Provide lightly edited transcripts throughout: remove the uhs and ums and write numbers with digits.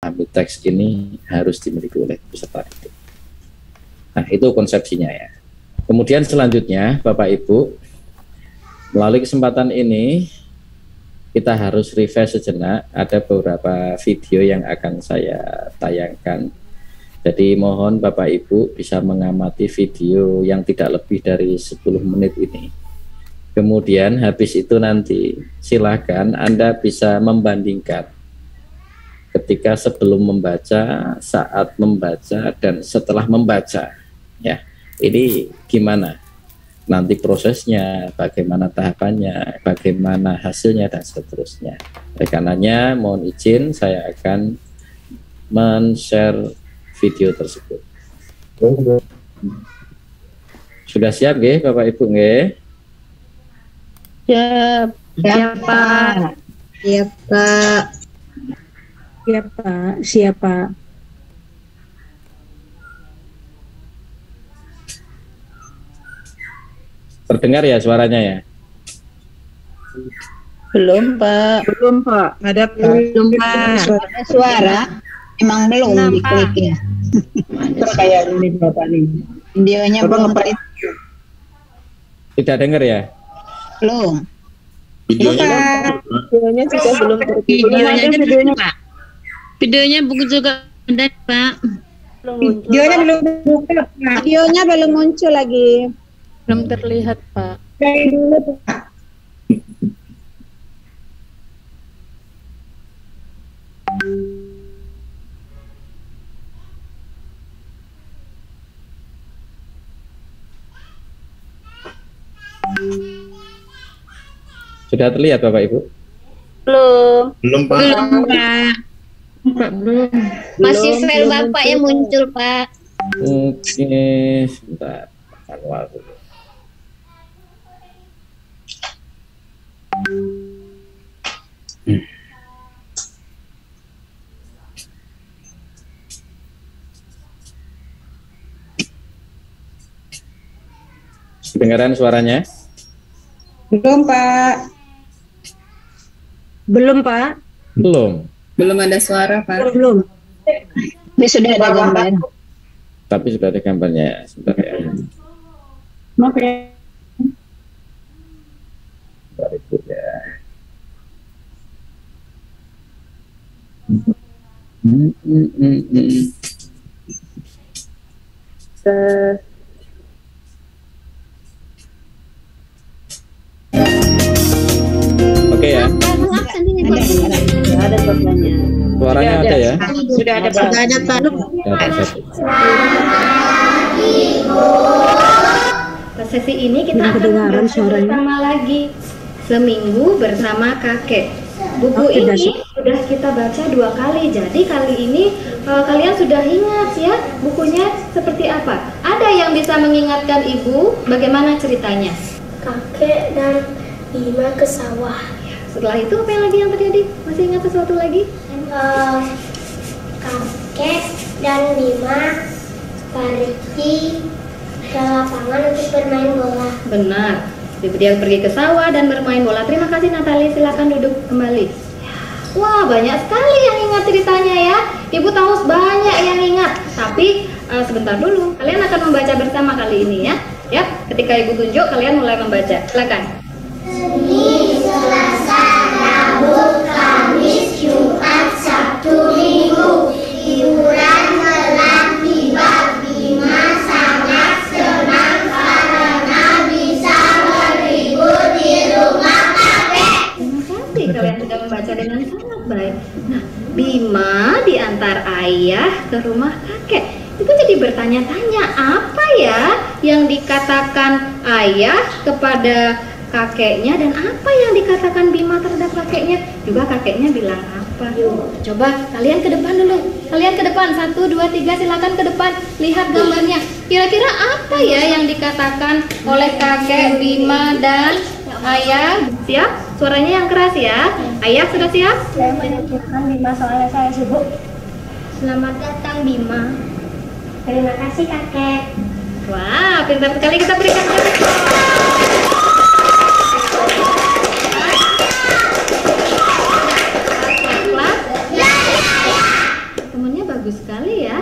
memahami teks ini harus dimiliki oleh peserta didik. Nah, itu konsepsinya ya. Kemudian selanjutnya, Bapak Ibu, melalui kesempatan ini kita harus refresh sejenak. Ada beberapa video yang akan saya tayangkan. Jadi mohon Bapak Ibu bisa mengamati video yang tidak lebih dari 10 menit ini. Kemudian habis itu nanti silakan Anda bisa membandingkan ketika sebelum membaca, saat membaca, dan setelah membaca. Ya, ini gimana nanti prosesnya, bagaimana tahapannya, bagaimana hasilnya, dan seterusnya. Oleh karenanya mohon izin saya akan men-share video tersebut. Sudah siap nggih Bapak Ibu nggih? Siap. Siap, Pak. Siap, Pak. Siap, Pak. Siap, Pak. Terdengar ya suaranya ya? Belum, Pak. Belum, Pak. Ada, Pak. Belum, Pak. Suara emang belum dikliknya. Kayak ini Bapak nih. Videonya belum Tidak dengar ya? belum. Videonya juga belum Videonya Pak. Videonya buku juga ada, Pak. Videonya belum buka, Pak. Videonya belum muncul lagi. Belum terlihat, Pak. Kayak dulu, Pak. Sudah terlihat Bapak Ibu? Belum. Belum, Pak. Belum, Pak. Pak, belum. Masih file Bapak yang muncul, Pak. Oke, sebentar. Manual dulu. Kedengaran suaranya? Belum, Pak. Belum, Pak. Belum. Belum ada suara, Pak. Belum. Ini sudah ada gambar. Tapi sudah ada gambarnya. Sebentar ya. Maaf ya. Bapak Ibu ya. Oke ya. Ada suaranya. Suaranya ada ya? Sudah ada, Pak. Sudah ada, Pak. Ada. Sesi ini kita Yang akan kedengaran membaca suaranya. bersama lagi Seminggu Bersama Kakek. Buku Oke, ini Dasyik. sudah kita baca 2 kali. Jadi kali ini kalian sudah ingat ya bukunya seperti apa? Ada yang bisa mengingatkan Ibu bagaimana ceritanya? Kakek dan Bima ke sawah. Setelah itu apa yang lagi yang terjadi? Masih ingat sesuatu lagi? Kakek dan Bima pergi ke lapangan untuk bermain bola. Benar. Dia pergi ke sawah dan bermain bola. Terima kasih Natali, silakan duduk kembali. Wah, banyak sekali yang ingat ceritanya ya. Ibu tahu banyak yang ingat. Tapi sebentar dulu. Kalian akan membaca bersama kali ini ya. Ya, ketika Ibu tunjuk kalian mulai membaca. Silakan. Senin, Selasa, Rabu, Kamis, Jumat, Sabtu, Minggu. Hiburan telah tiba. Bima sangat senang karena bisa berlibur di rumah kakek. Terima kasih kalian sudah membaca dengan sangat baik. Nah, Bima diantar ayah ke rumah kakek. Itu jadi bertanya-tanya apa ya yang dikatakan ayah kepada kakeknya dan apa yang dikatakan Bima terhadap kakeknya. Juga kakeknya bilang apa. Coba kalian ke depan dulu. Kalian ke depan 1, 2, 3 silakan ke depan. Lihat gambarnya. Kira-kira apa ya yang dikatakan oleh kakek Bima dan ayah? Siap? Suaranya yang keras ya. Ayah sudah siap? Saya menyebutkan Bima soalnya saya sibuk. Selamat datang Bima. Terima kasih kakek. Wah, pintar sekali, kita berikan tepuk tangan. Kelas? bagus sekali ya.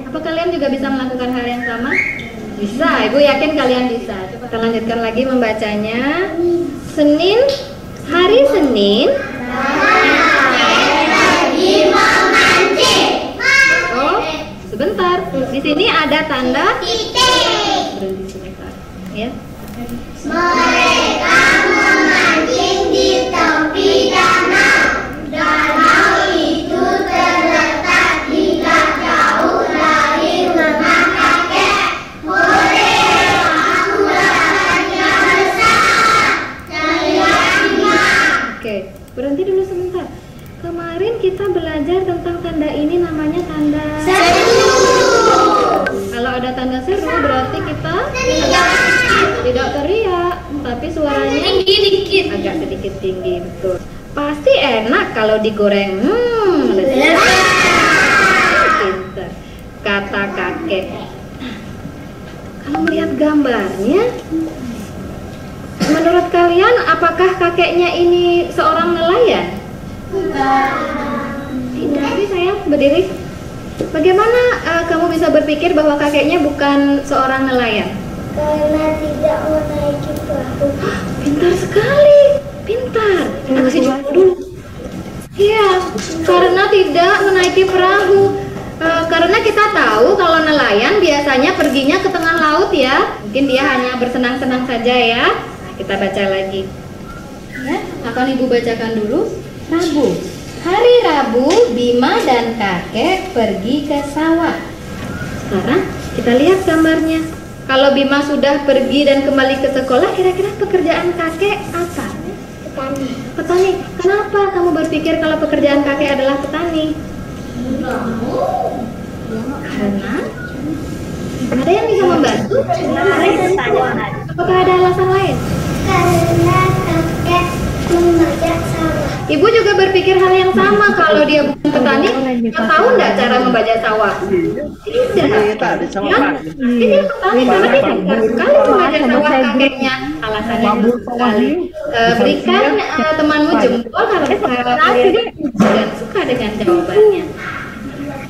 Apa kalian juga bisa melakukan hal yang sama? Bisa, Ibu yakin kalian bisa. Coba kita lanjutkan lagi membacanya. Senin, hari Senin. Oh, sebentar. Di sini ada tanda titik. Berhenti sebentar, ya. Mereka memancing di tepi danau. Danau itu terletak tidak jauh dari rumah kakek. Aku rasanya besar. Oke, berhenti dulu sebentar. Kemarin kita belajar tentang tanda ini, namanya tanda seru. Kalau ada tanda seru berarti kita tidak teriak, tapi suaranya agak sedikit tinggi, betul. Pasti enak kalau digoreng. Pinter, kata kakek. Kalau melihat gambarnya, menurut kalian apakah kakeknya ini seorang nelayan? Tidak sih sayang, berdiri. Bagaimana kamu bisa berpikir bahwa kakeknya bukan seorang nelayan? Karena tidak menaiki perahu. Pintar sekali, pintar. Kita kasih jawab dulu. Iya, karena tidak menaiki perahu. Karena kita tahu kalau nelayan biasanya perginya ke tengah laut ya. Mungkin dia hanya bersenang-senang saja ya. Kita baca lagi. Ya, akan Ibu bacakan dulu. Rabu. Hari Rabu, Bima dan kakek pergi ke sawah. Sekarang kita lihat gambarnya. Kalau Bima sudah pergi dan kembali ke sekolah, kira-kira pekerjaan kakek apa? Petani. Petani. Kenapa kamu berpikir kalau pekerjaan kakek adalah petani? Karena ada yang bisa membantu? Apakah ada alasan lain? Karena kakek membajak sawah. Ibu juga berpikir hal yang sama. Kalau dia bukan petani, dia tahu nggak cara membajak sawah? Tidak. Ya? Dia petani, karena dia pintar sekali membajak sawah kakeknya. Alasannya sekali. Berikan temanmu jempol kalau kalian dan suka dengan jawabannya.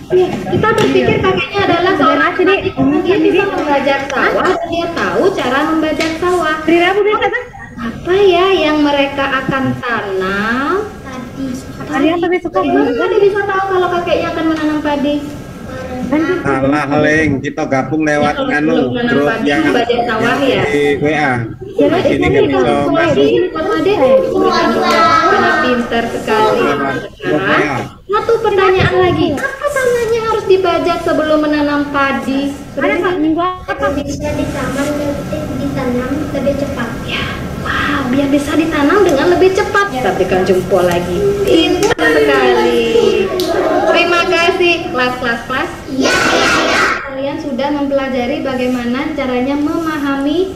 Ya, kita berpikir kakeknya adalah seorang petani. Dia bisa membajak sawah dan dia tahu cara membajak sawah. Apa ya yang mereka akan tanam? Padi. Bagaimana dia bisa tahu kalau kakeknya akan menanam padi? Alah leng, kita gabung lewat anu grup yang membajak sawah ya. di WA. Ini nggak bisa masuk. Karena pintar sekali. Sekarang satu pertanyaan lagi. Apa tanahnya harus dibajak sebelum menanam padi? Apa bisa ditanam lebih cepat? Ya. Wow, biar bisa ditanam dengan lebih cepat. Kita berikan jempol lagi. Pintar sekali. Terima kasih kelas. Kalian sudah mempelajari bagaimana caranya memahami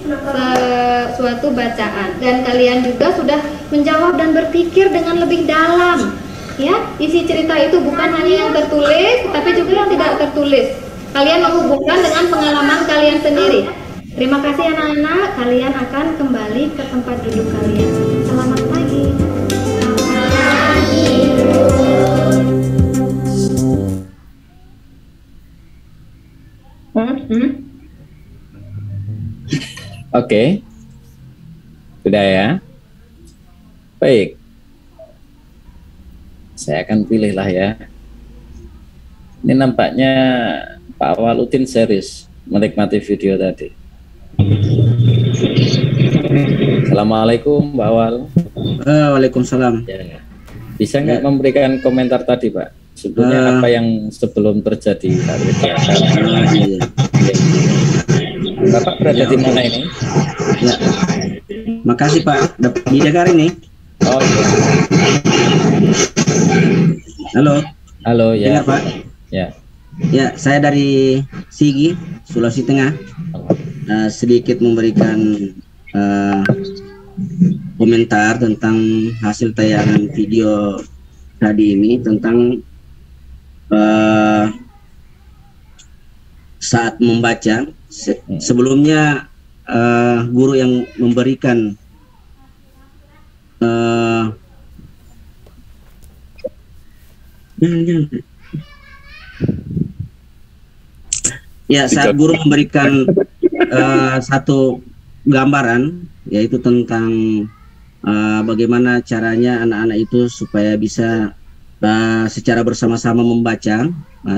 suatu bacaan, dan kalian juga sudah menjawab dan berpikir dengan lebih dalam. Ya, isi cerita itu bukan hanya yang tertulis, tapi juga yang tidak tertulis. Kalian menghubungkan dengan pengalaman kalian sendiri. Terima kasih anak-anak, kalian akan kembali ke tempat duduk kalian. Selamat pagi. Oke. Sudah ya. Baik. Saya akan pilihlah ya. Ini nampaknya Pak Walutin serius menikmati video tadi. Assalamualaikum Pak Wal. Waalaikumsalam. Ya. Bisa nggak memberikan komentar tadi Pak? Sebetulnya apa yang sebelum terjadi hari ini? Bapak berada di mana ini? Ya. Makasih Pak, dapat didengar ini. Oh iya. Halo ya. Dengar, Pak. Ya. Ya, saya dari Sigi, Sulawesi Tengah. Sedikit memberikan komentar tentang hasil tayangan video tadi ini tentang saat membaca. Sebelumnya guru yang memberikan Ya, saat guru memberikan satu gambaran, yaitu tentang bagaimana caranya anak-anak itu supaya bisa secara bersama-sama membaca,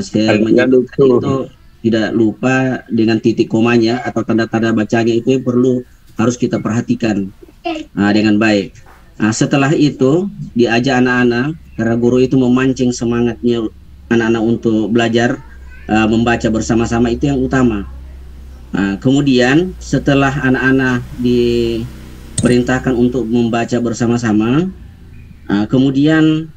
saya menyebutkan itu tidak lupa dengan titik komanya atau tanda-tanda bacanya itu harus kita perhatikan dengan baik. Setelah itu diajak anak-anak, karena guru itu memancing semangatnya anak-anak untuk belajar membaca bersama-sama, itu yang utama. Kemudian setelah anak-anak diperintahkan untuk membaca bersama-sama, kemudian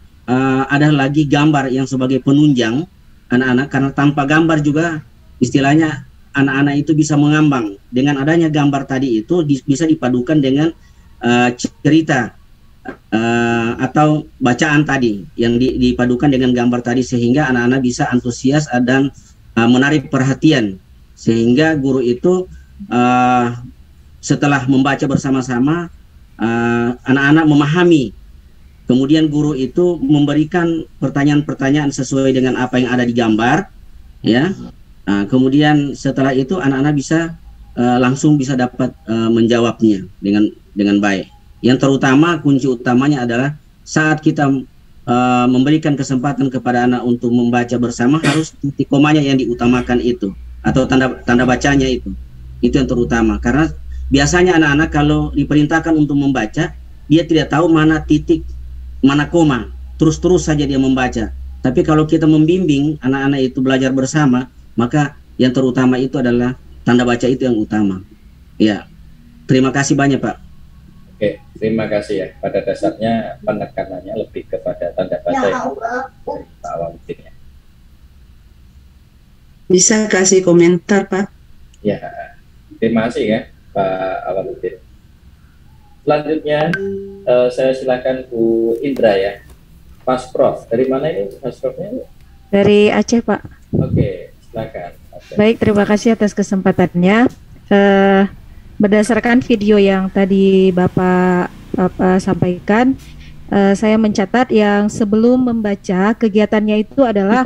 ada lagi gambar yang sebagai penunjang anak-anak, karena tanpa gambar juga istilahnya anak-anak itu bisa mengambang. Dengan adanya gambar tadi itu bisa dipadukan dengan cerita atau bacaan tadi yang dipadukan dengan gambar tadi, sehingga anak-anak bisa antusias dan menarik perhatian, sehingga guru itu setelah membaca bersama-sama anak-anak memahami. Kemudian guru itu memberikan pertanyaan-pertanyaan sesuai dengan apa yang ada di gambar, ya. Kemudian setelah itu anak-anak bisa langsung bisa dapat menjawabnya dengan baik. Yang terutama, kunci utamanya adalah saat kita memberikan kesempatan kepada anak untuk membaca bersama, harus titik komanya yang diutamakan itu, atau tanda bacanya itu yang terutama. Karena biasanya anak-anak kalau diperintahkan untuk membaca, dia tidak tahu mana titik, mana koma, terus saja dia membaca. Tapi kalau kita membimbing anak-anak itu belajar bersama, maka yang terutama itu adalah tanda baca, itu yang utama. Ya, terima kasih banyak Pak. Oke, terima kasih ya. Pada dasarnya penekanannya lebih kepada tanda baca yang dari Pak Awaluddin ya. Bisa kasih komentar Pak? Ya, terima kasih ya Pak Awaluddin. Selanjutnya saya silakan Bu Indra ya. Mas Prof, dari mana ini Mas Profnya? Dari Aceh Pak. Oke, silakan. Baik, terima kasih atas kesempatannya. Berdasarkan video yang tadi Bapak sampaikan, saya mencatat yang sebelum membaca kegiatannya itu adalah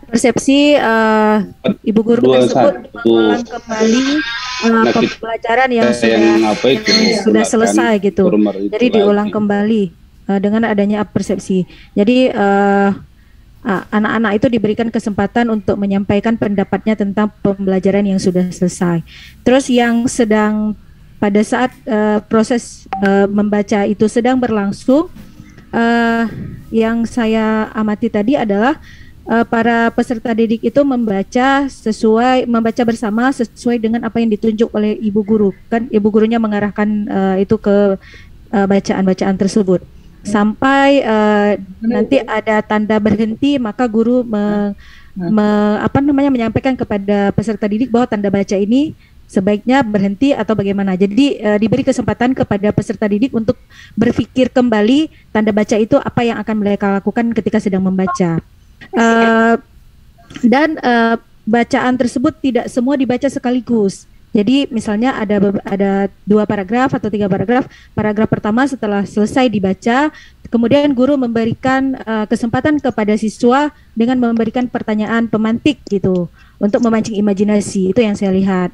persepsi ibu guru tersebut mengulang kembali pembelajaran yang sudah selesai gitu. Jadi diulang kembali dengan adanya persepsi. Jadi anak-anak itu diberikan kesempatan untuk menyampaikan pendapatnya tentang pembelajaran yang sudah selesai. Terus yang sedang pada saat proses membaca itu sedang berlangsung, yang saya amati tadi adalah para peserta didik itu membaca bersama sesuai dengan apa yang ditunjuk oleh ibu guru. Kan ibu gurunya mengarahkan itu ke bacaan-bacaan tersebut. Sampai nanti ada tanda berhenti, maka guru menyampaikan kepada peserta didik bahwa tanda baca ini sebaiknya berhenti atau bagaimana. Jadi diberi kesempatan kepada peserta didik untuk berpikir kembali tanda baca itu apa yang akan mereka lakukan ketika sedang membaca. Dan bacaan tersebut tidak semua dibaca sekaligus. Jadi misalnya ada 2 paragraf atau 3 paragraf. Paragraf pertama setelah selesai dibaca, kemudian guru memberikan kesempatan kepada siswa dengan memberikan pertanyaan pemantik gitu untuk memancing imajinasi. Itu yang saya lihat.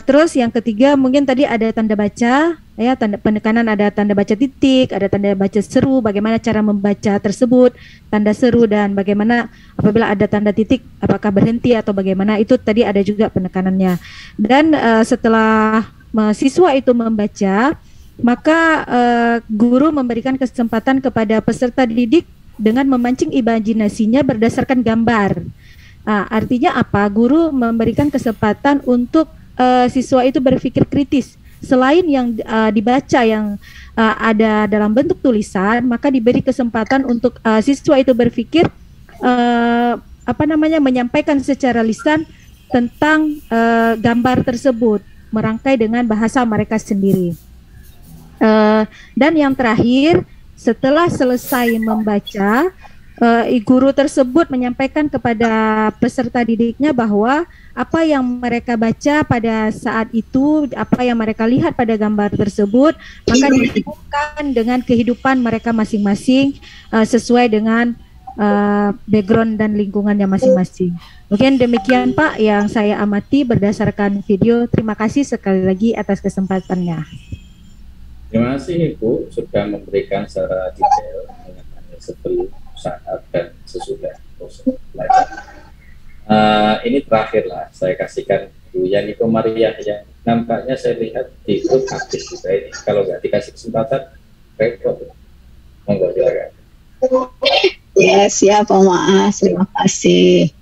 Terus yang ketiga mungkin tadi ada tanda baca, ya, tanda penekanan, ada tanda baca titik, ada tanda baca seru, bagaimana cara membaca tersebut, tanda seru, dan bagaimana apabila ada tanda titik apakah berhenti atau bagaimana, itu tadi ada juga penekanannya. Dan setelah siswa itu membaca, maka guru memberikan kesempatan kepada peserta didik dengan memancing imajinasinya berdasarkan gambar. Artinya apa? Guru memberikan kesempatan untuk siswa itu berpikir kritis. Selain yang dibaca yang ada dalam bentuk tulisan, maka diberi kesempatan untuk siswa itu berpikir menyampaikan secara lisan tentang gambar tersebut, merangkai dengan bahasa mereka sendiri. Dan yang terakhir, setelah selesai membaca, guru tersebut menyampaikan kepada peserta didiknya bahwa apa yang mereka baca pada saat itu, apa yang mereka lihat pada gambar tersebut, maka dihubungkan dengan kehidupan mereka masing-masing sesuai dengan background dan lingkungannya masing-masing. Mungkin demikian Pak yang saya amati berdasarkan video. Terima kasih sekali lagi atas kesempatannya. Terima kasih Ibu sudah memberikan secara detail mengenai sebelum, saat, dan sesudah proses belajar. Ini terakhir lah, saya kasihkan Bu Yaniko Maria yang nampaknya saya lihat di grup aktif juga ini. Kalau nggak dikasih kesempatan, repot. Monggo silakan. Ya, siap Pak Maas. Terima kasih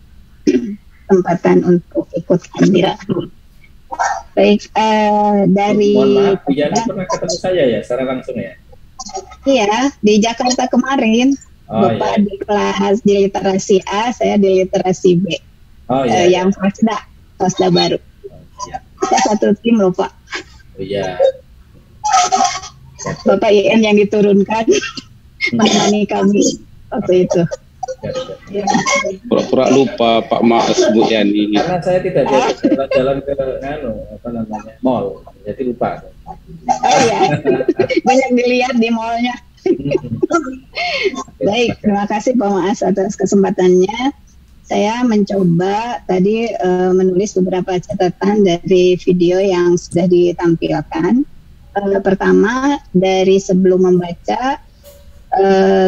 kesempatan untuk ikut hadir. Baik, dari Mohon maaf, Bu Yani pernah ketemu saya ya, secara langsung ya? Iya, di Jakarta kemarin. Bapak di kelas di literasi A, saya di literasi B. Yang Fasda baru. Kita satu tim loh Pak. Iya. Bapak IN yang diturunkan menemani kami waktu itu. Pura-pura lupa Pak Maas Bu Yani. Karena saya tidak jalan ke mall, jadi lupa. Oh iya, banyak dilihat di mallnya. Baik, terima kasih Pak Maas atas kesempatannya. Saya mencoba tadi menulis beberapa catatan dari video yang sudah ditampilkan. Pertama, dari sebelum membaca,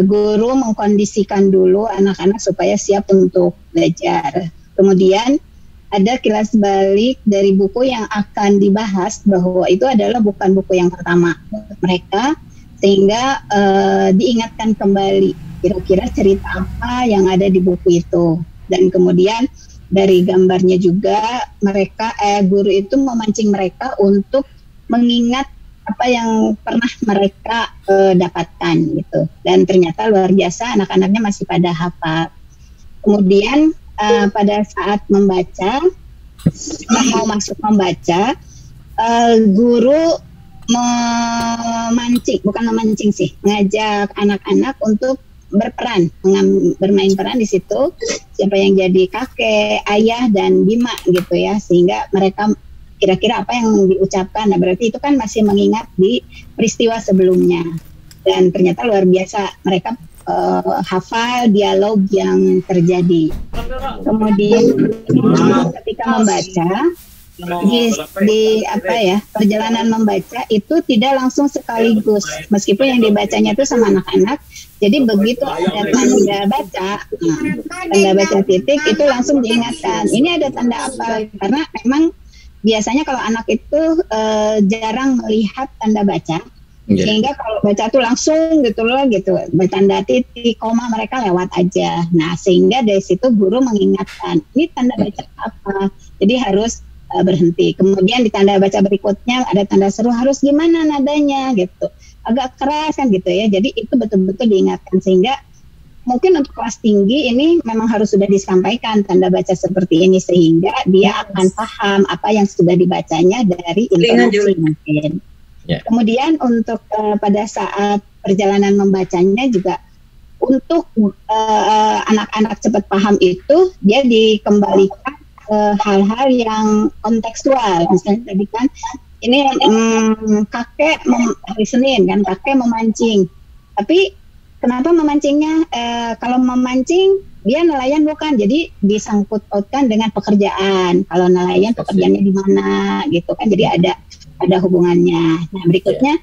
guru mengkondisikan dulu anak-anak supaya siap untuk belajar. Kemudian ada kilas balik dari buku yang akan dibahas bahwa itu adalah bukan buku yang pertama mereka, sehingga diingatkan kembali kira-kira cerita apa yang ada di buku itu. Dan kemudian dari gambarnya juga mereka guru itu memancing mereka untuk mengingat apa yang pernah mereka dapatkan gitu. Dan ternyata luar biasa anak-anaknya masih pada hafal. Kemudian pada saat membaca, mau masuk membaca, guru mengajak anak-anak untuk berperan, bermain peran di situ, siapa yang jadi kakek, ayah, dan Bima gitu ya, sehingga mereka kira-kira apa yang diucapkan. Nah berarti itu kan masih mengingat di peristiwa sebelumnya, dan ternyata luar biasa mereka hafal dialog yang terjadi. Kemudian ketika membaca di perjalanan membaca itu tidak langsung sekaligus, meskipun yang dibacanya itu sama anak-anak. Jadi begitu ada tanda baca titik itu langsung diingatkan ini ada tanda apa, karena memang biasanya kalau anak itu jarang melihat tanda baca, sehingga kalau baca tuh langsung gitu, tanda titik, koma mereka lewat aja. Nah sehingga dari situ guru mengingatkan ini tanda baca apa, jadi harus berhenti. Kemudian di tanda baca berikutnya ada tanda seru, harus gimana nadanya gitu, agak keras kan gitu ya. Jadi itu betul-betul diingatkan, sehingga mungkin untuk kelas tinggi ini memang harus sudah disampaikan tanda baca seperti ini, sehingga dia akan paham apa yang sudah dibacanya dari informasi mungkin. Kemudian untuk pada saat perjalanan membacanya juga untuk anak-anak cepat paham itu dia dikembalikan hal-hal yang kontekstual. Misalnya tadi kan ini kakek hari Senin kan, kakek memancing. Tapi kenapa memancingnya? Kalau memancing dia nelayan bukan, jadi disangkut pautkan dengan pekerjaan. Kalau nelayan pekerjaannya di mana gitu kan, jadi ada hubungannya. Nah berikutnya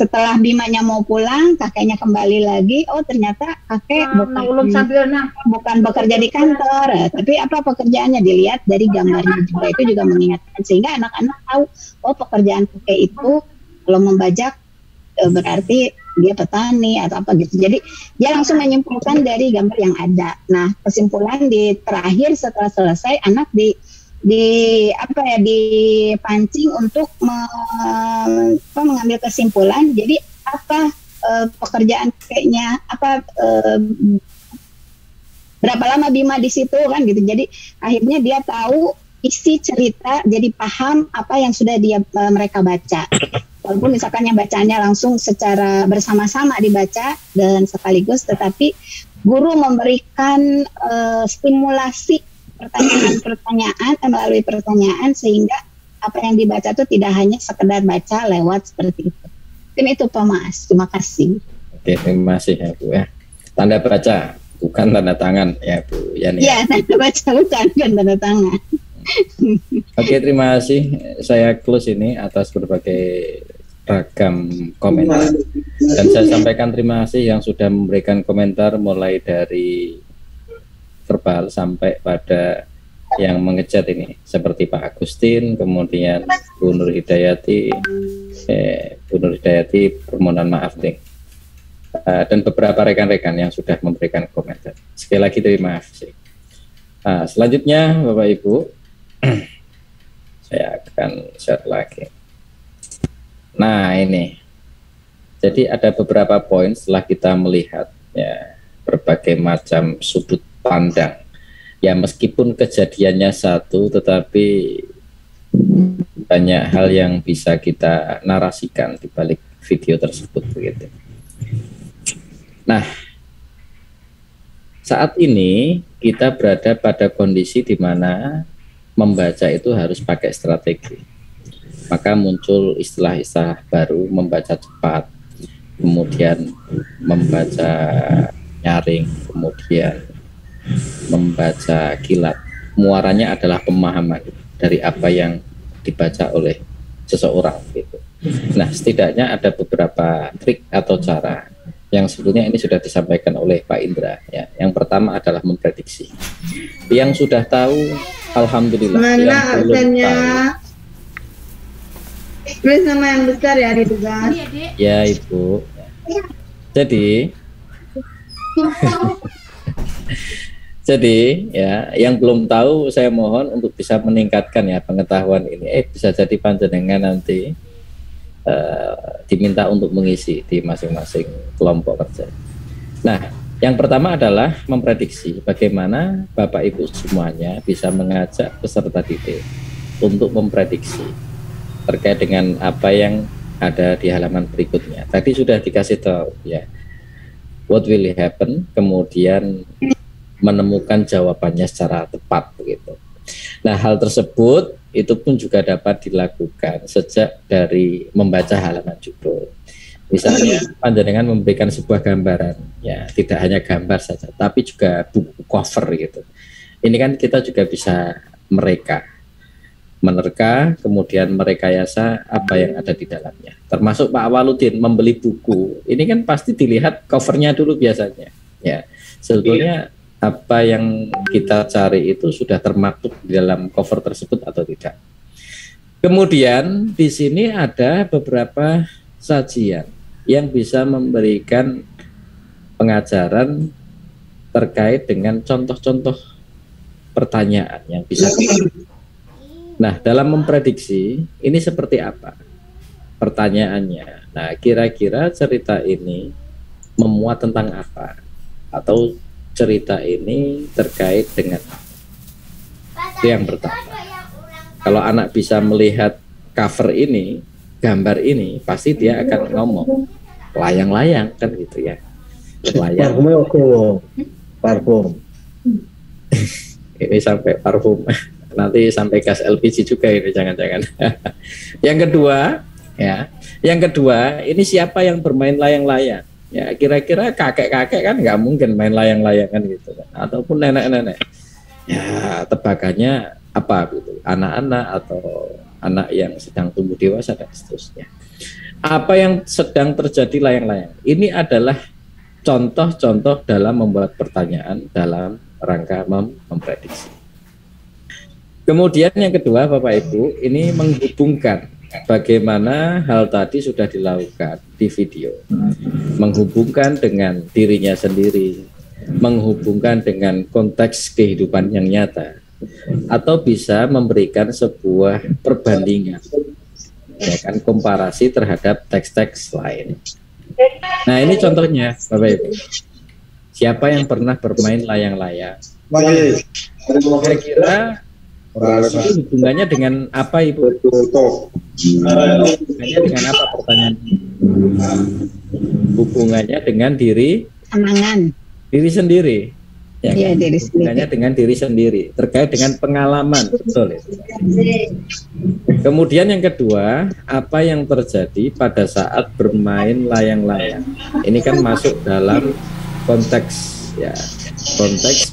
setelah Bimanya mau pulang, kakeknya kembali lagi. Oh ternyata kakek bukan bekerja di kantor, tapi apa pekerjaannya, dilihat dari gambarnya juga. Itu juga mengingatkan, sehingga anak-anak tahu oh pekerjaan kakek itu kalau membajak berarti dia petani atau apa gitu. Jadi dia langsung menyimpulkan dari gambar yang ada. Nah kesimpulan di terakhir setelah selesai, anak dipancing untuk mengambil kesimpulan. Jadi apa pekerjaan kayaknya apa, berapa lama Bima di situ kan gitu. Jadi akhirnya dia tahu isi cerita, jadi paham apa yang sudah mereka baca. Walaupun misalkan yang bacanya langsung secara bersama-sama dibaca dan sekaligus, tetapi guru memberikan stimulasi pertanyaan melalui pertanyaan, sehingga apa yang dibaca itu tidak hanya sekedar baca lewat seperti itu. Mungkin itu Pak Mas, terima kasih. Oke, terima kasih ya Bu ya. Tanda baca, bukan tanda tangan ya Bu Yani. Iya, tanda baca bukan tanda tangan. Oke, terima kasih. Saya close ini atas berbagai ragam komentar. Dan saya sampaikan terima kasih yang sudah memberikan komentar mulai dari verbal sampai pada yang mengechat ini, seperti Pak Agustin, kemudian Bu Nur Hidayati, permohonan maaf nih. Dan beberapa rekan-rekan yang sudah memberikan komentar. Sekali lagi terima kasih. Nah, selanjutnya Bapak Ibu, saya akan share lagi. Nah ini, jadi ada beberapa poin setelah kita melihat ya berbagai macam sudut pandang. Ya meskipun kejadiannya satu, tetapi banyak hal yang bisa kita narasikan di balik video tersebut begitu. Nah, saat ini kita berada pada kondisi di mana membaca itu harus pakai strategi. Maka muncul istilah-istilah baru, membaca cepat, kemudian membaca nyaring, kemudian membaca kilat. Muaranya adalah pemahaman dari apa yang dibaca oleh seseorang gitu. Nah, setidaknya ada beberapa trik atau cara yang sebetulnya ini sudah disampaikan oleh Pak Indra ya. Yang pertama adalah memprediksi. Yang sudah tahu alhamdulillah, yang belum tahu tulis nama yang besar ya di tugas. Ya Ibu. Jadi ya yang belum tahu saya mohon untuk bisa meningkatkan ya pengetahuan ini. Bisa jadi panjenengan nanti diminta untuk mengisi di masing-masing kelompok kerja. Nah, yang pertama adalah memprediksi bagaimana Bapak Ibu semuanya bisa mengajak peserta didik untuk memprediksi terkait dengan apa yang ada di halaman berikutnya. Tadi sudah dikasih tahu ya, what will happen, kemudian menemukan jawabannya secara tepat begitu. Nah, hal tersebut itu pun juga dapat dilakukan sejak dari membaca halaman judul. Misalnya panjenengan memberikan sebuah gambaran, ya tidak hanya gambar saja, tapi juga buku cover gitu. Ini kan kita juga bisa menerka, kemudian merekayasa apa yang ada di dalamnya. Termasuk Pak Waludin membeli buku, ini kan pasti dilihat covernya dulu biasanya. Ya, sebetulnya apa yang kita cari itu sudah termaktub di dalam cover tersebut atau tidak. Kemudian di sini ada beberapa sajian yang bisa memberikan pengajaran terkait dengan contoh-contoh pertanyaan yang bisa kita. Nah, dalam memprediksi ini seperti apa pertanyaannya. Nah, kira-kira cerita ini memuat tentang apa, atau cerita ini terkait dengan itu yang pertama. Kalau anak bisa melihat cover ini, gambar ini, pasti dia akan ngomong layang-layang kan gitu ya. Layang. Parfum. Ini sampai parfum. Nanti sampai gas LPG juga ini jangan-jangan. Yang kedua ini siapa yang bermain layang-layang? Ya kira-kira kakek-kakek kan nggak mungkin main layang-layangan gitu kan, ataupun nenek-nenek. Ya tebakannya apa gitu, anak-anak atau anak yang sedang tumbuh dewasa dan seterusnya. Apa yang sedang terjadi layang-layang? Ini adalah contoh-contoh dalam membuat pertanyaan dalam rangka memprediksi. Kemudian yang kedua Bapak Ibu, ini menghubungkan bagaimana hal tadi sudah dilakukan di video, menghubungkan dengan dirinya sendiri, menghubungkan dengan konteks kehidupan yang nyata, atau bisa memberikan sebuah perbandingan, ya kan, komparasi terhadap teks-teks lain. Nah ini contohnya Bapak Ibu, siapa yang pernah bermain layang-layang? Kira-kira itu hubungannya dengan apa Ibu? Hubungannya dengan apa pertanyaan? Hubungannya dengan diri sendiri. Ya, kan? Diri sendiri. Hubungannya dengan diri sendiri, terkait dengan pengalaman, betul itu. Kemudian yang kedua, apa yang terjadi pada saat bermain layang-layang? Ini kan masuk dalam konteks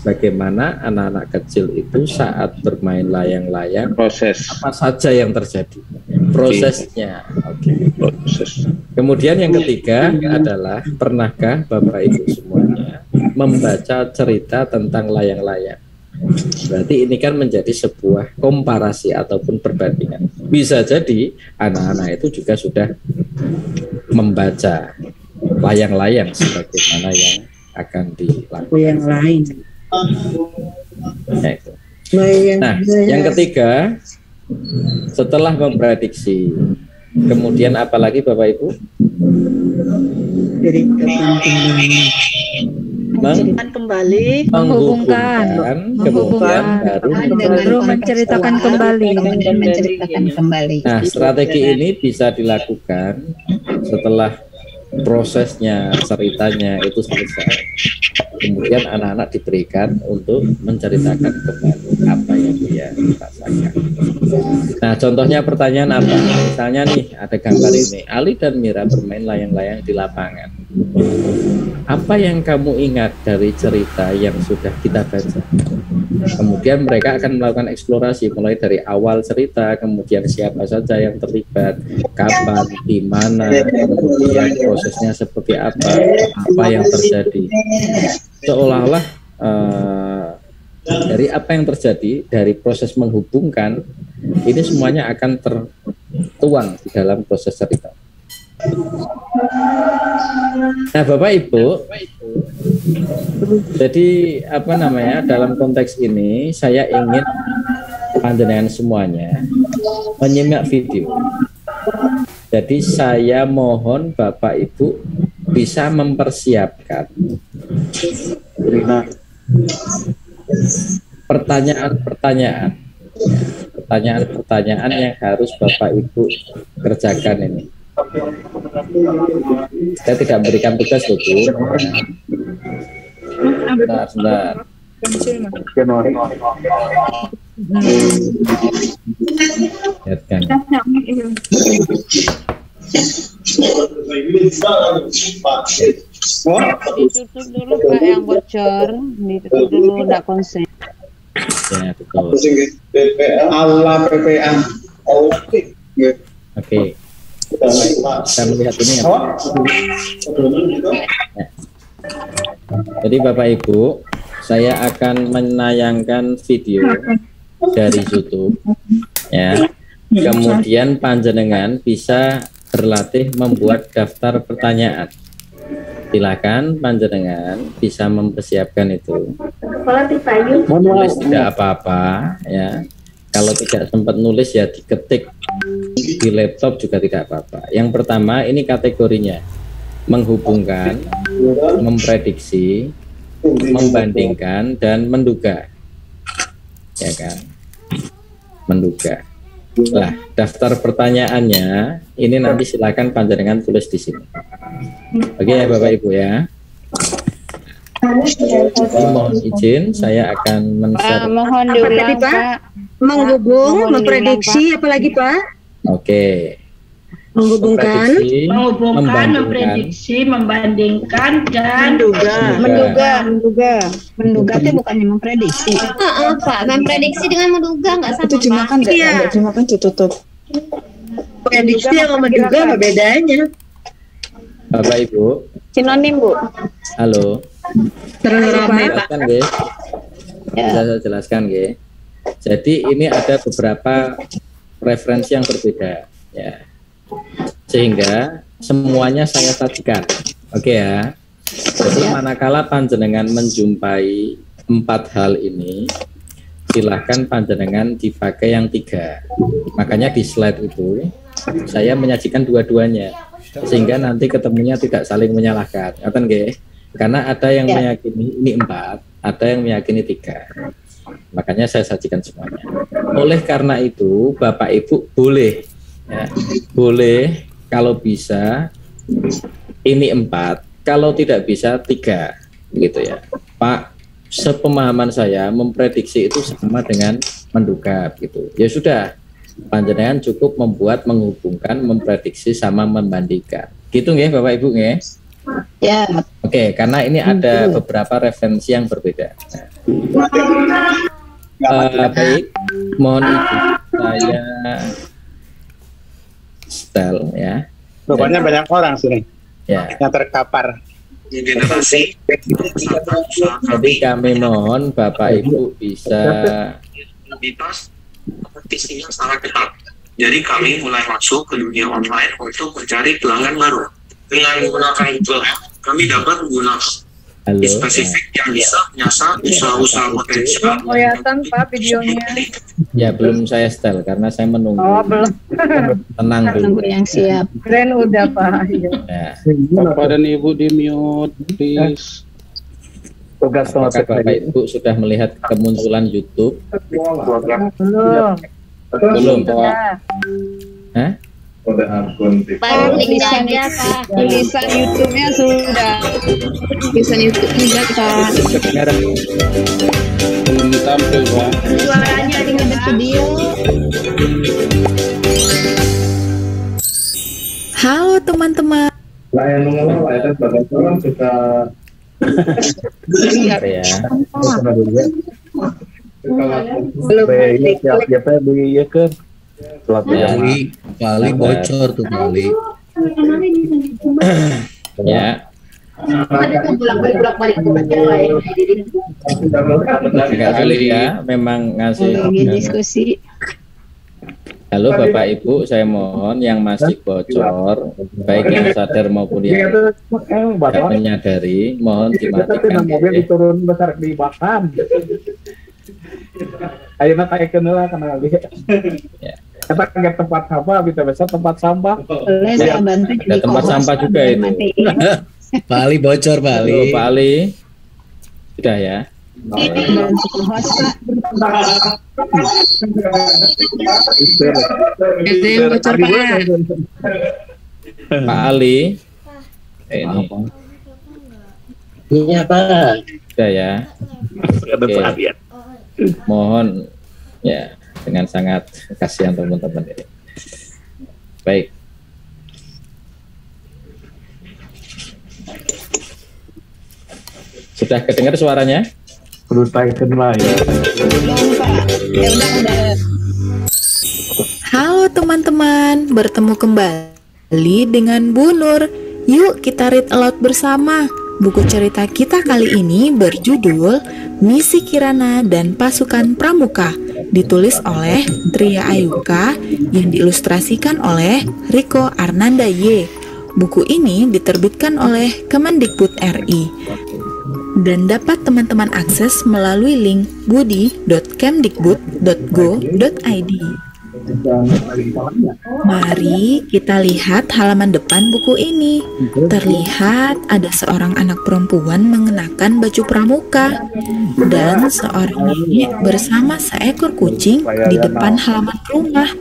bagaimana anak-anak kecil itu saat bermain layang-layang, proses apa saja yang terjadi, prosesnya. Oke. Proses. Kemudian yang ketiga adalah, pernahkah Bapak Ibu semuanya membaca cerita tentang layang-layang? Berarti ini kan menjadi sebuah komparasi ataupun perbandingan. Bisa jadi anak-anak itu juga sudah membaca layang-layang sebagaimana yang akan dilakukan. Yang lain. Ya, itu. Nah, yang ketiga, setelah memprediksi, kemudian apa lagi Bapak Ibu? Menghubungkan, kemudian baru menceritakan kembali. Nah, strategi ini bisa dilakukan setelah prosesnya, ceritanya itu selesai. Kemudian anak-anak diberikan untuk menceritakan kembali apa yang dia rasakan. Nah, contohnya pertanyaan apa? Misalnya nih, ada gambar ini, Ali dan Mira bermain layang-layang di lapangan. Apa yang kamu ingat dari cerita yang sudah kita baca? Kemudian mereka akan melakukan eksplorasi mulai dari awal cerita, kemudian siapa saja yang terlibat, kapan, di mana, kemudian prosesnya seperti apa yang terjadi. Seolah-olah dari apa yang terjadi, dari proses menghubungkan, ini semuanya akan tertuang di dalam proses cerita. Nah, Bapak Ibu, jadi dalam konteks ini saya ingin panjenengan semuanya menyimak video. Jadi saya mohon Bapak Ibu bisa mempersiapkan pertanyaan-pertanyaan yang harus Bapak Ibu kerjakan ini. Saya tidak berikan tugas loh, Bu. Sebentar. Lihatkan. Ditutup dulu Pak yang bocor, ditutup dulu, enggak konsen. Ya, betul. Allah PPA. Oke. Kita melihat ini ya. Jadi Bapak Ibu, saya akan menayangkan video dari YouTube ya. Kemudian panjenengan bisa berlatih membuat daftar pertanyaan. Silakan panjenengan bisa mempersiapkan itu. Nulis tidak apa-apa ya. Kalau tidak sempat nulis ya diketik di laptop juga tidak apa-apa. Yang pertama ini kategorinya menghubungkan, memprediksi, membandingkan, dan menduga. Ya kan? Menduga. Nah, daftar pertanyaannya ini nanti silakan panjenengan tulis di sini. Oke ya Bapak Ibu ya. Mohon izin, saya akan men-share. Mohon diulang Pak. Menghubung, memprediksi, apalagi Pak? Oke. Menghubungkan, memprediksi, membandingkan, dan Menduga itu bukannya memprediksi. Pak, memprediksi dengan menduga nggak sama. Itu cuma kan cuma kan ditutup. prediksi sama menduga apa bedanya? Bapak Ibu. Sinonim Bu. Halo. Jelaskan, Ge. Bisa saya jelaskan, Ge. Jadi ini ada beberapa referensi yang berbeda, ya. Sehingga semuanya saya sajikan, oke ya. Jadi manakala panjenengan menjumpai 4 hal ini, silahkan panjenengan dipakai yang 3. Makanya di slide itu saya menyajikan dua-duanya, sehingga nanti ketemunya tidak saling menyalahkan, ngerti nggih? Karena ada yang meyakini ini 4, ada yang meyakini 3. Makanya saya sajikan semuanya. Oleh karena itu, Bapak Ibu boleh, ya, boleh kalau bisa ini 4, kalau tidak bisa 3, gitu ya. Pak, sepemahaman saya memprediksi itu sama dengan menduga, gitu. Ya sudah, panjenengan cukup membuat, menghubungkan, memprediksi sama membandingkan. Gitu nggih Bapak Ibu nggih? Ya. Oke, karena ini ada beberapa referensi yang berbeda. Baik, mohon izin saya setel ya. Rupanya banyak orang sini ya yang terkapar. Generasi jadi kami mohon Bapak Ibu bisa identitas kompetisinya sangat ketat. Jadi kami mulai masuk ke dunia online untuk mencari pelanggan baru. Dengan menggunakan Google Ads, kami dapat menggunakan spesifik yang bisa menyasar usaha-usaha potensial. Kelihatan Pak videonya. Ya belum saya setel karena saya menunggu. Oh belum. Tenang dulu. Yang siap. Keren udah Pak. Ya. Bapak dan Ibu di mute, please. Apakah Bapak Ibu sudah melihat kemunculan YouTube? Belum. Belum Pak. Hah? Tulisan YouTube-nya sudah. Tulisan YouTube-nya Pak. Belum tampil Pak. Suaranya ada video. Halo teman-teman. Layan mengelola itu sebagai orang kita ya. Bali bocor tuh Bali. Ya. Agak sulit ya, memang ngasih. Diskusi. Halo Bapak Ibu, saya mohon yang masih bocor, baik yang sadar maupun yang tidak menyadari, mohon dimatikan. Mobil turun besar di bahkan. Ayo nak kayak kenal karena lihat. Kita nggak tempat sampah, bisa tempat sampah. Ya, ada tempat sampah juga itu. Bali bocor Bali. Pak Ali, sudah ya. Pak Ali, ini. Iya Pak. Sudah ya. Oke. Mohon ya dengan sangat kasihan teman-teman ini. Baik. Sudah kedengar suaranya? Perlu tayangkan lah ya. Halo teman-teman, bertemu kembali dengan Bu Nur. Yuk kita read aloud bersama. Buku cerita kita kali ini berjudul Misi Kirana dan Pasukan Pramuka, ditulis oleh Tria Ayuka yang diilustrasikan oleh Riko Arnanda Y. Buku ini diterbitkan oleh Kemendikbud RI dan dapat teman-teman akses melalui link budi.kemdikbud.go.id. Mari kita lihat halaman depan buku ini. Terlihat ada seorang anak perempuan mengenakan baju pramuka dan seorang nenek bersama seekor kucing di depan halaman rumah.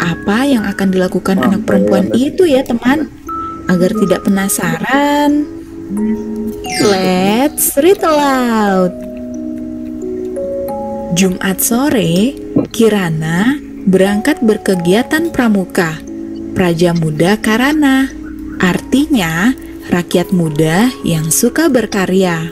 Apa yang akan dilakukan anak perempuan itu ya teman? Agar tidak penasaran, let's read aloud. Jumat sore, Kirana berangkat berkegiatan pramuka. Praja Muda Karana, artinya rakyat muda yang suka berkarya.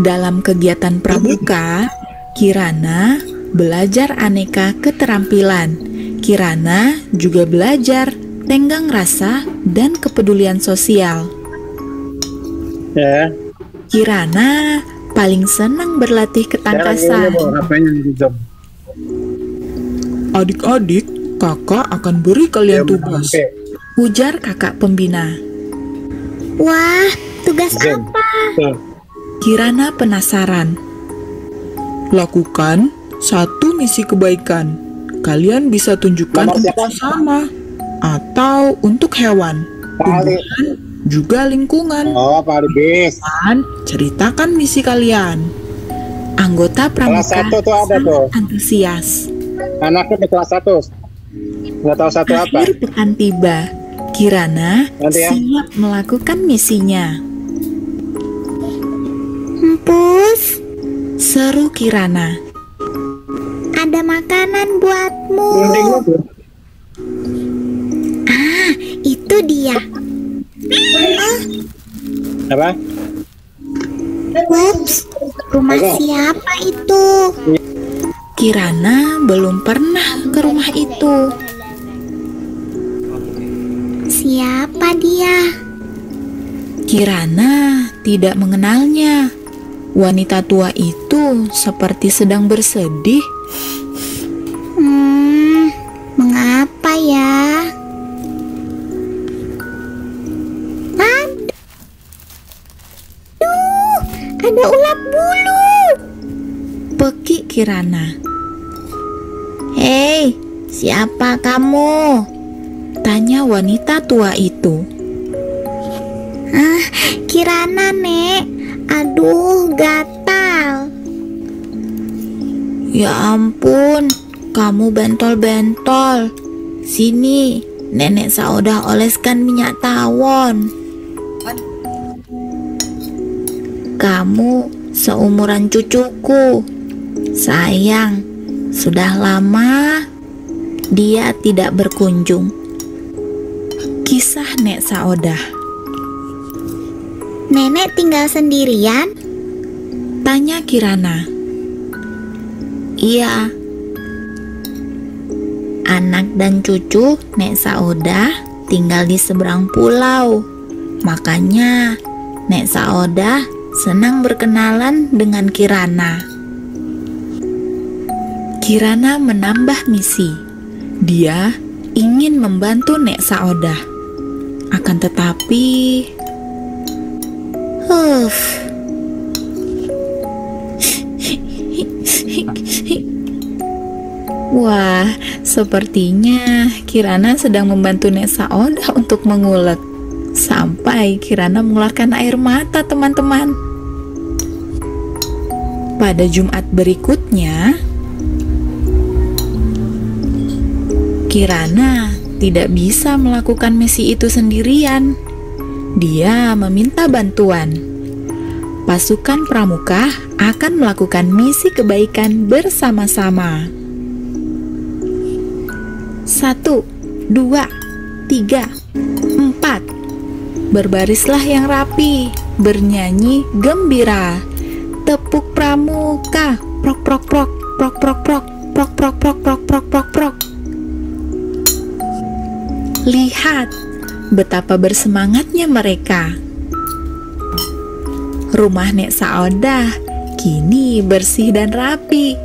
Dalam kegiatan pramuka, Kirana belajar aneka keterampilan. Kirana juga belajar tenggang rasa dan kepedulian sosial. Kirana paling senang berlatih ketangkasan. Adik-adik, kakak akan beri kalian tugas, ujar kakak pembina. Wah, tugas apa? Kirana penasaran. Lakukan satu misi kebaikan. Kalian bisa tunjukkan untuk sesama atau untuk hewan, tumbuhan, juga lingkungan. Dan ceritakan misi kalian. Anggota pramuka sangat antusias. Anaknya di kelas 1. Nggak tahu satu apa. Akhir pekan tiba. Kirana siap melakukan misinya. Empus, seru Kirana. Ada makanan buatmu. Ah, itu Itu dia. Apa? Ups, rumah siapa itu? Kirana belum pernah ke rumah itu. Siapa dia? Kirana tidak mengenalnya. Wanita tua itu seperti sedang bersedih. Mengapa ya? Ada ulat bulu. Peki Kirana. Hei, siapa kamu? Tanya wanita tua itu. Kirana, Nek. Aduh, gatal. Ya ampun, kamu bentol-bentol. Sini, nenek Saudah oleskan minyak tawon. Kamu seumuran cucuku. Sayang, sudah lama dia tidak berkunjung. Kisah Nek Saudah. Nenek tinggal sendirian? Tanya Kirana. Iya. Anak dan cucu Nek Saudah tinggal di seberang pulau. Makanya Nek Saudah senang berkenalan dengan Kirana. Kirana menambah misi. Dia ingin membantu Nek Saudah. Akan tetapi, wah, sepertinya Kirana sedang membantu Nek Saudah untuk mengulek. Sampai Kirana mengeluarkan air mata, teman-teman. Pada Jumat berikutnya, Kirana tidak bisa melakukan misi itu sendirian. Dia meminta bantuan. Pasukan pramuka akan melakukan misi kebaikan bersama-sama. 1, 2, 3, 4. Berbarislah yang rapi, bernyanyi gembira. Tepuk pramuka, prok prok prok, prok prok prok, prok prok prok prok prok prok prok. Lihat betapa bersemangatnya mereka. Rumah Nek Saudah kini bersih dan rapi.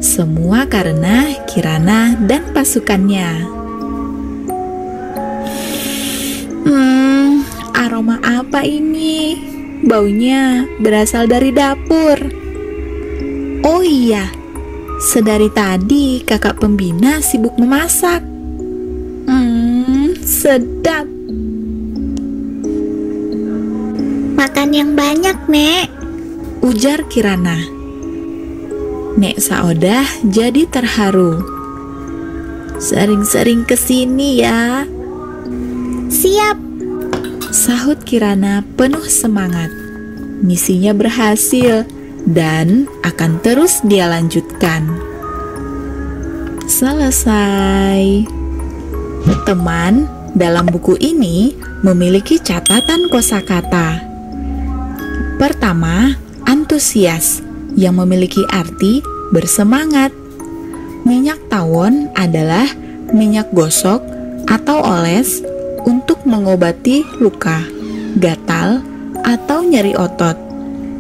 Semua karena Kirana dan pasukannya. Aroma apa ini? Baunya berasal dari dapur. Oh iya, sedari tadi kakak pembina sibuk memasak. Sedap. Makan yang banyak, Nek. Ujar Kirana. Nek Saudah jadi terharu. Sering-sering kesini ya. Siap. Sahut Kirana penuh semangat. Misinya berhasil dan akan terus dia lanjutkan. Selesai. Teman, dalam buku ini memiliki catatan kosakata. Pertama, antusias yang memiliki arti bersemangat. Minyak tawon adalah minyak gosok atau oles untuk mengobati luka, gatal, atau nyeri otot.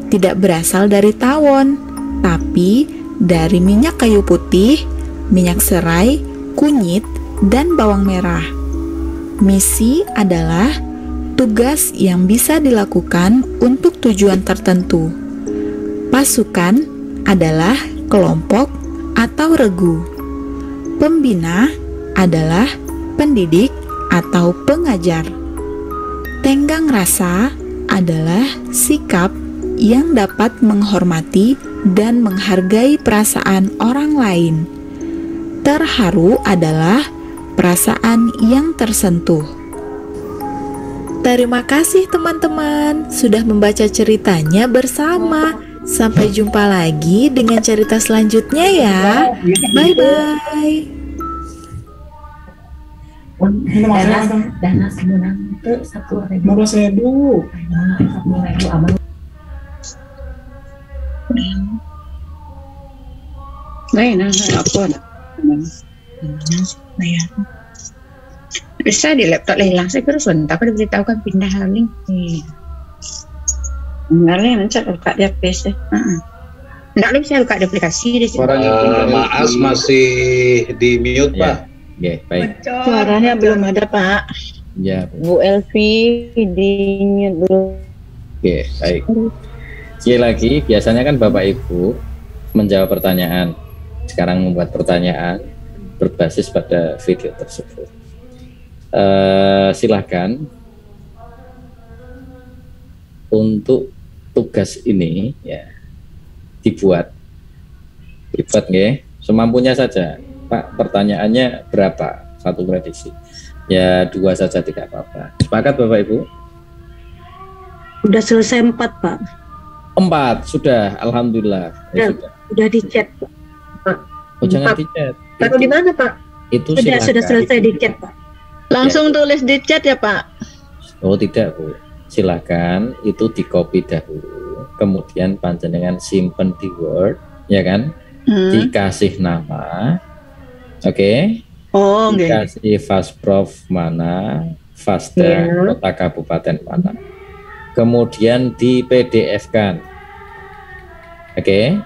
Tidak berasal dari tawon, tapi dari minyak kayu putih, minyak serai, kunyit, dan bawang merah. Misi adalah tugas yang bisa dilakukan untuk tujuan tertentu. Pasukan adalah kelompok atau regu. Pembina adalah pendidik atau pengajar. Tenggang rasa adalah sikap yang dapat menghormati dan menghargai perasaan orang lain. Terharu adalah perasaan yang tersentuh. Terima kasih teman-teman sudah membaca ceritanya bersama. Sampai jumpa lagi dengan cerita selanjutnya ya. Bye-bye. Dana sebulan itu 1.000. 15.000. 10.000 abang. Apa? Bisa di laptop hilang. Saya kira sebentar aku diberitahukan pindah link. Enggak lah, mencet buka di PC. Enggak lebih saya buka di aplikasi di situ. Maas masih di mute, Pak. Ya, baik. Suaranya belum ada, Pak. Ya. Bu Elvi di mute belum. Oke, baik. Sekali lagi, biasanya kan Bapak Ibu menjawab pertanyaan. Sekarang membuat pertanyaan berbasis pada video tersebut. Silahkan untuk tugas ini ya dibuat nggih, semampunya saja. Pak, pertanyaannya berapa? 1 prediksi. Ya 2 saja tidak apa-apa. Sepakat Bapak Ibu? Udah selesai 4, Pak. 4 sudah, alhamdulillah. Ya, udah di chat, Pak. Oh, jangan di chat. Taruh di mana, Pak? Itu sudah selesai di chat, Pak. Langsung tulis di chat ya, Pak? Oh, tidak, Bu. Silakan itu di copy dahulu, kemudian panjenengan simpen di Word, ya kan? Dikasih nama, oke? Oh, dikasih Fasprov mana, Fasda kota kabupaten mana, kemudian di PDF-kan, oke?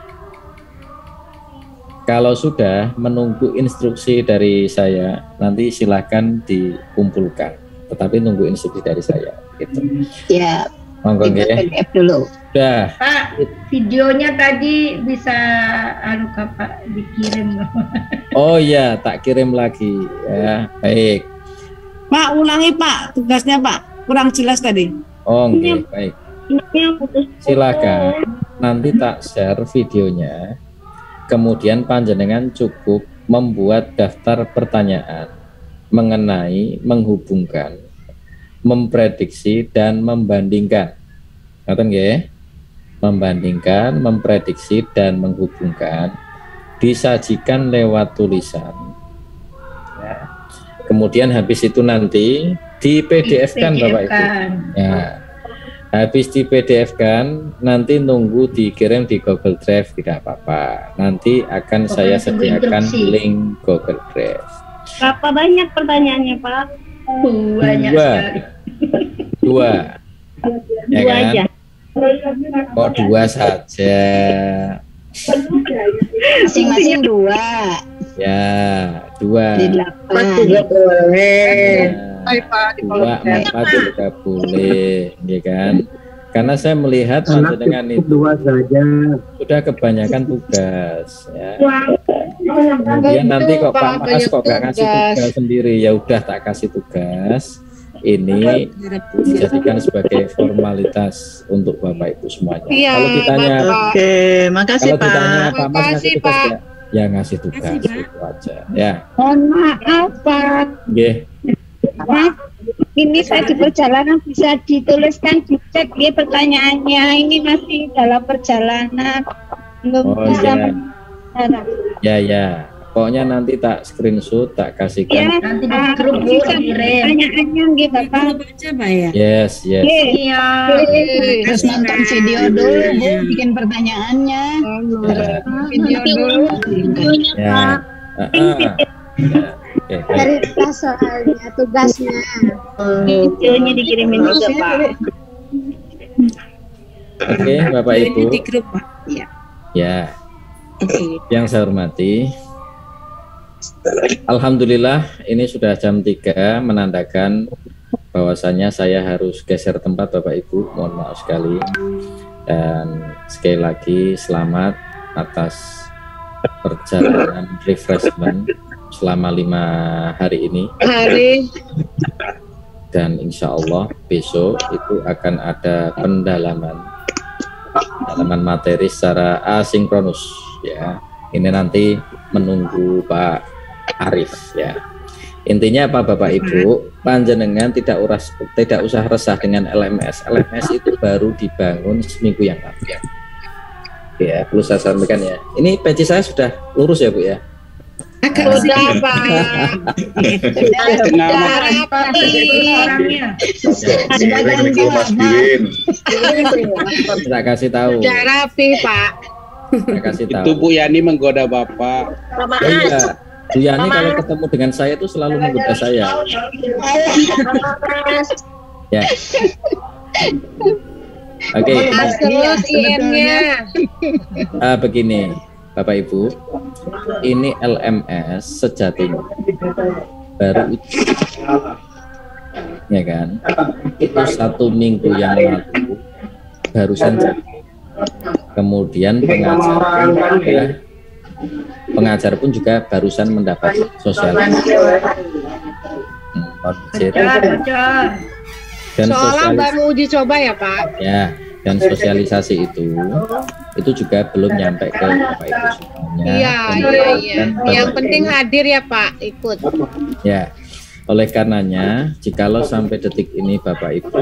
Kalau sudah menunggu instruksi dari saya, nanti silakan dikumpulkan. Tetapi nunggu instruksi dari saya, gitu. Ya. Monggo nggih. PDF dulu. Sudah. Pak, videonya tadi bisa Pak dikirim. Oh iya, tak kirim lagi ya. Baik. Pak, ulangi Pak tugasnya Pak. Kurang jelas tadi. Oh, oke, baik. Silakan. Nanti tak share videonya. Kemudian panjenengan cukup membuat daftar pertanyaan mengenai, menghubungkan, memprediksi dan membandingkan. Ngoten nggih? Membandingkan, memprediksi dan menghubungkan disajikan lewat tulisan. Ya. Kemudian habis itu nanti di PDF-kan Bapak Ibu. Ya. Habis di PDF-kan, nanti nunggu dikirim di Google Drive tidak apa-apa. Nanti akan saya sediakan link Google Drive. Berapa banyak pertanyaannya, Pak? Banyak sekali. 2. Ya kan? Aja. Kok 2 saja? Masing-masing 2. Ya, 2. Di 8 juga boleh. 2, 4 juga boleh, ya kan? Karena saya melihat panjenengan itu 2 saja. sudah kebanyakan tugas, ya. Kemudian nanti kok Pak Mas kok gak kasih tugas sendiri, ya udah tak kasih tugas. Ini dijadikan sebagai formalitas untuk Bapak Ibu semuanya. Iya, kalau ditanya, oke, makasih kalau ditanya Pak. Pak Mas ngasih tugas gak? Ya ngasih tugas itu aja. Ya. Mohon maaf, Pak. Nggih. Mas, ini saya di perjalanan bisa dituliskan di chat ya pertanyaannya. Ini masih dalam perjalanan. Belum bisa Ya, ya. Pokoknya nanti tak screenshot, tak kasihkan. Nanti di grup bisa kirim. pertanyaannya gitu, Bapak. Baca, Pak ya? Yes, yes. Iya. Terus nonton video dulu, Bu, bikin pertanyaannya. Video dulu. Ya. Oke, baik. Cerita soalnya tugasnya. Videonya dikirimin juga, Pak. Oke, Bapak Ibu. Di grup, Pak. Iya. Ya. Yang saya hormati, alhamdulillah ini sudah jam 3 menandakan bahwasanya saya harus geser tempat Bapak Ibu, mohon maaf sekali. Dan sekali lagi selamat atas perjalanan refreshment selama 5 hari ini. Dan insya Allah besok itu akan ada pendalaman materi secara asinkronus ya. Ini nanti menunggu Pak Arif ya. Intinya apa Bapak Ibu, panjenengan tidak usah resah dengan LMS. LMS itu baru dibangun seminggu yang lalu ya. Ya, perlu saya sampaikan ya. Ini peci saya sudah lurus ya Bu ya? Sudah, Pak. Kita kasih tahu. Sudah rapi, Pak. Saya kasih tahu. Itu Bu Yani menggoda Bapak. Oh, iya. Bu Yani kalau ketemu dengan saya itu selalu menggoda saya. Ya. Oke. Terus IM-nya. Begini, Bapak Ibu, ini LMS sejatinya baru ya kan? Itu 1 minggu yang lalu barusan jadi. Kemudian pengajar pun juga barusan mendapat sosialisasi. Dan soalnya baru uji coba ya Pak. Ya, dan sosialisasi itu juga belum nyampe ke Bapak Ibu semuanya. Iya. Yang penting hadir ya Pak, ikut. Ya, oleh karenanya, jikalau sampai detik ini Bapak Ibu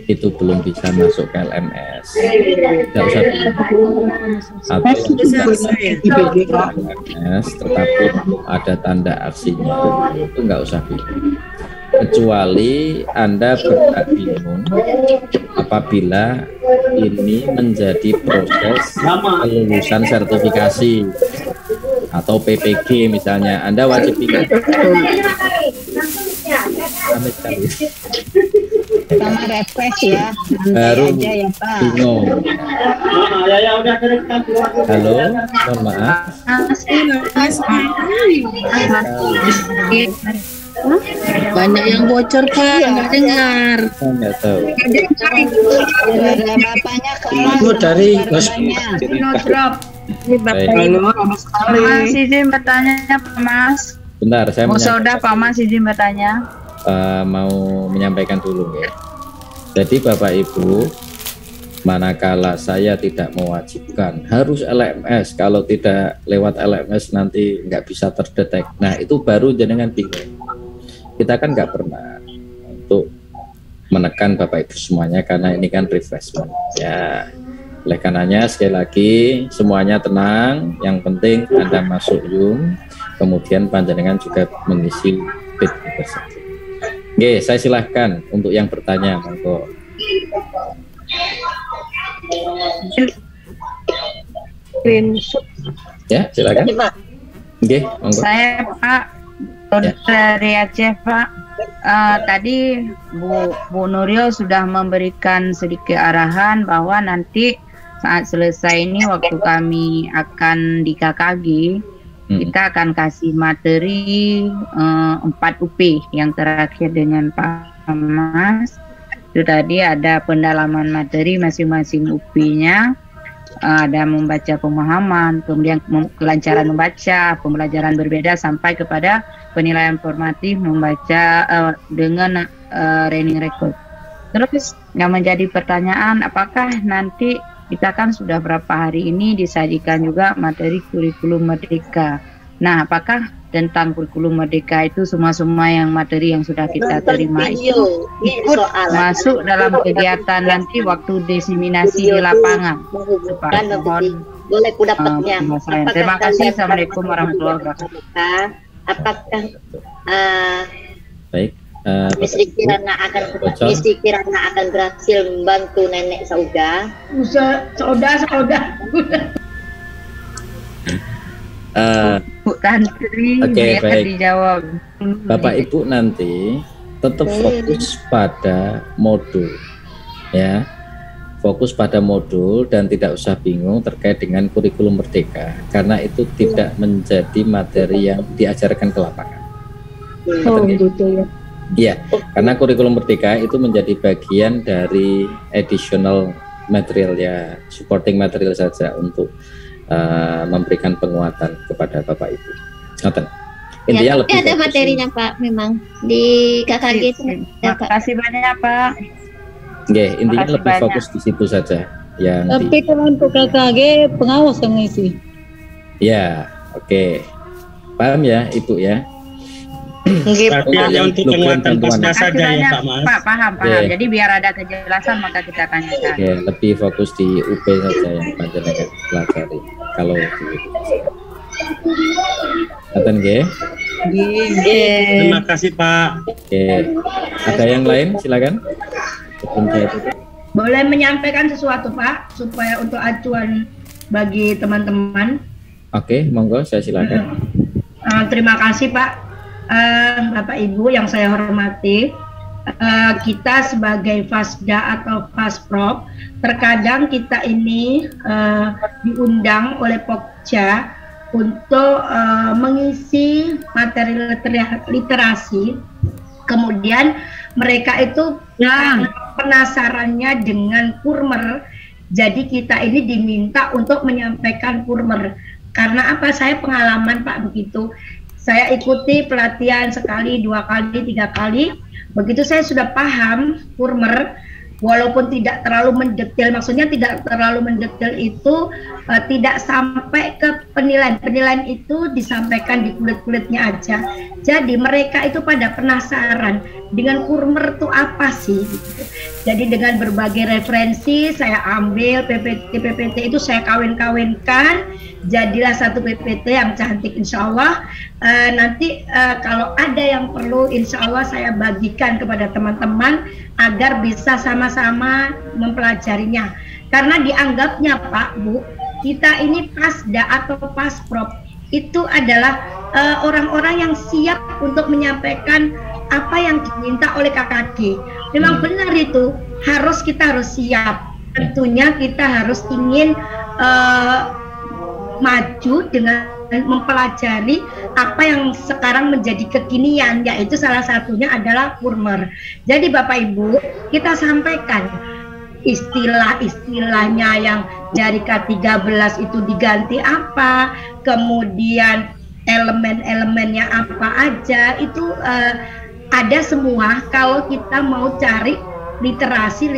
itu belum bisa masuk ke LMS, tidak usah atau LMS, tetapi ada tanda aksinya, itu nggak usah bingung. Kecuali Anda berhak bingung apabila ini menjadi proses kelulusan sertifikasi atau PPG misalnya, Anda wajib bingung. Sama refresh ya, baru aja ya Pak. Bingung. Halo, mohon maaf. Banyak yang bocor Pak, nggak dengar. Saya nggak tahu. Bapaknya Itu dari Halo, Mas izin bertanya Pak Mas. Bentar, saya Sudah Pak Mas izin bertanya. Mau menyampaikan dulu ya. Jadi Bapak Ibu, manakala saya tidak mewajibkan harus LMS, kalau tidak lewat LMS nanti nggak bisa terdetek. Nah itu baru jenengan bingung. Kita kan nggak pernah untuk menekan Bapak Ibu semuanya karena ini kan refreshment ya. Oleh karenanya sekali lagi semuanya tenang, yang penting Anda masuk Zoom, kemudian panjenengan juga mengisi bit tersebut. Oke, saya silahkan untuk yang bertanya, monggo. Ya, silakan. Oke, monggo. Saya Pak dari Aceh Pak. Tadi Bu Nuril sudah memberikan sedikit arahan bahwa nanti saat selesai ini waktu kami akan di KKG kita akan kasih materi 4 UP yang terakhir dengan Pak Mas. Itu tadi ada pendalaman materi masing-masing UP-nya, ada membaca pemahaman, kemudian kelancaran membaca, pembelajaran berbeda sampai kepada penilaian formatif membaca dengan reading record. Terus yang menjadi pertanyaan, apakah nanti kita kan sudah berapa hari ini disajikan juga materi kurikulum merdeka. Nah, apakah tentang kurikulum merdeka itu semua yang materi yang sudah kita terima itu ikut masuk dalam kegiatan nanti waktu diseminasi di lapangan? Boleh ku dapatnya. Terima kasih. Assalamualaikum warahmatullahi wabarakatuh. Apakah baik? Misi Kirana akan berhasil membantu nenek Sauda. Sauda. Bu Tantri, baik. Dijawab. Bapak Ibu nanti tetap fokus pada modul, ya, fokus pada modul dan tidak usah bingung terkait dengan kurikulum merdeka karena itu tidak menjadi materi yang diajarkan ke lapangan. Gitu ya. Iya, karena kurikulum merdeka itu menjadi bagian dari additional material ya, supporting material saja untuk memberikan penguatan kepada Bapak Ibu. Intinya ya, lebih ada materinya Pak, memang di KKG itu. Terima kasih banyak Pak. Oke, intinya lebih fokus di situ saja. Tapi kalau untuk KKG pengawas yang ngisi. Ya, oke. Paham ya Ibu ya? Untuk penguatan pasca saja ya Pak Mas. Pak, paham. Jadi biar ada kejelasan maka kita tanyakan. Ya, lebih fokus di UP saja yang panjenengan pelajari. Kalau begitu. Ngaten nggih. Terima kasih Pak. Oke. Ada yang lain silakan. Sebelum saya tutup. Boleh menyampaikan sesuatu Pak supaya untuk acuan bagi teman-teman. Oke, monggo saya silakan. Terima kasih Pak, Bapak Ibu yang saya hormati. Kita sebagai Fasda atau Fasprop, terkadang kita ini diundang oleh Pokja untuk mengisi materi literasi. Kemudian mereka itu penasarannya dengan kurmer. Jadi kita ini diminta untuk menyampaikan kurmer. Karena apa? Saya pengalaman Pak begitu. Saya ikuti pelatihan sekali, 2 kali, 3 kali. Begitu saya sudah paham kurmer, walaupun tidak terlalu mendetail, maksudnya tidak terlalu mendetail itu tidak sampai ke penilaian. Penilaian itu disampaikan di kulit-kulitnya aja. Jadi mereka itu pada penasaran dengan kurmer itu apa sih? Gitu. Jadi dengan berbagai referensi saya ambil PPT itu saya kawin-kawinkan. Jadilah satu PPT yang cantik insya Allah. Nanti kalau ada yang perlu insya Allah saya bagikan kepada teman-teman agar bisa sama-sama mempelajarinya. Karena dianggapnya Pak Bu, kita ini Pasda atau Pasprop itu adalah orang-orang yang siap untuk menyampaikan apa yang diminta oleh KKG. Memang benar itu, kita harus siap. Tentunya kita harus ingin maju dengan mempelajari apa yang sekarang menjadi kekinian, yaitu salah satunya adalah kurmer. Jadi Bapak Ibu, kita sampaikan istilah-istilahnya yang dari K13 itu diganti apa, kemudian elemen-elemennya apa aja, itu ada semua. Kalau kita mau cari literasi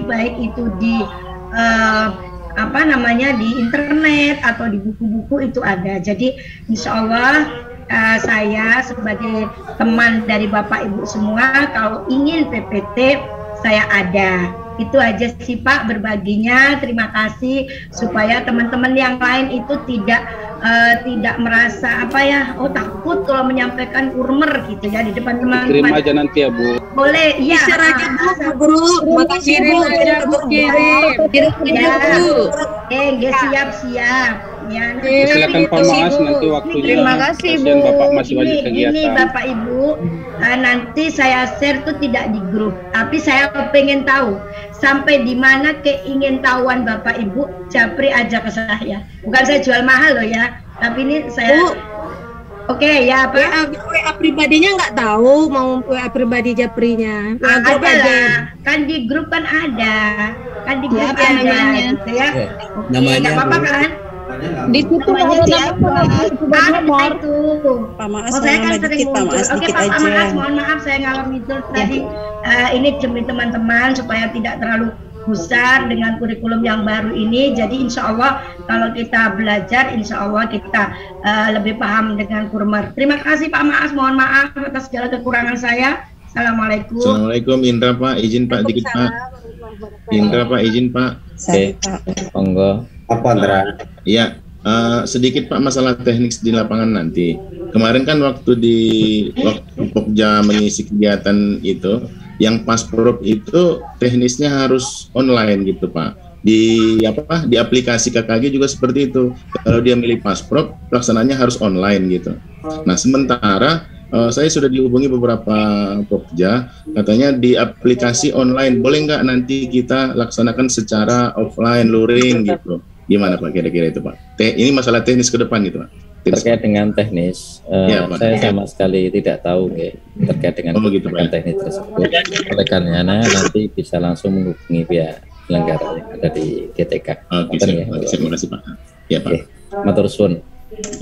baik itu di di internet atau di buku-buku itu ada. Jadi insya Allah saya sebagai teman dari Bapak Ibu semua, kalau ingin PPT saya ada. Itu aja sih Pak berbaginya. Terima kasih supaya teman-teman yang lain itu tidak merasa takut kalau menyampaikan kurmer gitu ya di depan teman-teman. Kirim aja nanti ya Bu. Boleh, iya. Share aja Bu. Makasih Bu. Kirim Bu. Siap-siap. Ya, silakan Pak Maas nanti waktunya. Terima kasih Bu. Bapak masih wajib kegiatan. Ini Bapak Ibu, nanti saya share tuh tidak di grup, tapi saya pengen tahu sampai di mana keingintahuan Bapak Ibu, Japri aja ke saya. Bukan saya jual mahal loh ya, tapi ini saya. Oke ya Pak. WA pribadinya nggak tahu, mau WA pribadi Japrinya. Ada lah, kan di grup kan ada, gitu ya. Namanya apa-apa kan? Di situ ada nomor itu. Pak Maas, saya kan sering muncul. Oke Pak aja. Maas, mohon maaf saya ngalor ngidul tadi. Ini demi teman-teman supaya tidak terlalu besar dengan kurikulum yang baru ini. Jadi insya Allah kalau kita belajar, insya Allah kita lebih paham dengan kurmer. Terima kasih Pak Maas, mohon maaf atas segala kekurangan saya. Assalamualaikum. Assalamualaikum Indra Pak, izin Pak dikit Pak. Indra Pak, izin Pak. Oke, monggo. Apa Indra? Iya, sedikit Pak masalah teknis di lapangan nanti. Kemarin kan waktu Pokja mengisi kegiatan itu, yang Pasprop itu teknisnya harus online gitu Pak. Di aplikasi KKG juga seperti itu. Kalau dia milih Pasprop, pelaksanaannya harus online gitu. Nah, sementara saya sudah dihubungi beberapa Pokja, katanya di aplikasi online boleh nggak nanti kita laksanakan secara offline luring gitu. Gimana Pak kira-kira itu Pak? Ini masalah teknis ke depan gitu Pak. Terkait dengan teknis, saya sama sekali tidak tahu terkait dengan teknis tersebut. Oleh karena nanti bisa langsung menghubungi pihak penyelenggara yang ada di GTK. Terima kasih Pak. Ya Pak. Matur suwun.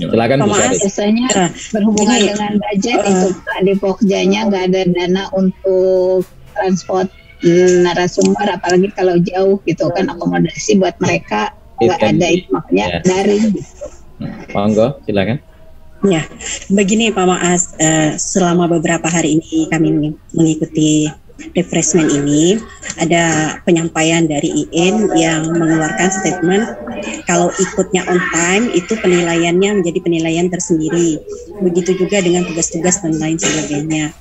Silakan Bu Syarif. Biasanya berhubungan dengan budget itu Pak di Pokjanya nggak ada dana untuk transport narasumber, apalagi kalau jauh gitu kan, akomodasi buat mereka nggak ada, itu makanya daring. Monggo, silakan. Ya, begini Pak Maas, selama beberapa hari ini kami mengikuti refreshment ini ada penyampaian dari IN yang mengeluarkan statement kalau ikutnya on time itu penilaiannya menjadi penilaian tersendiri. Begitu juga dengan tugas-tugas dan lain sebagainya.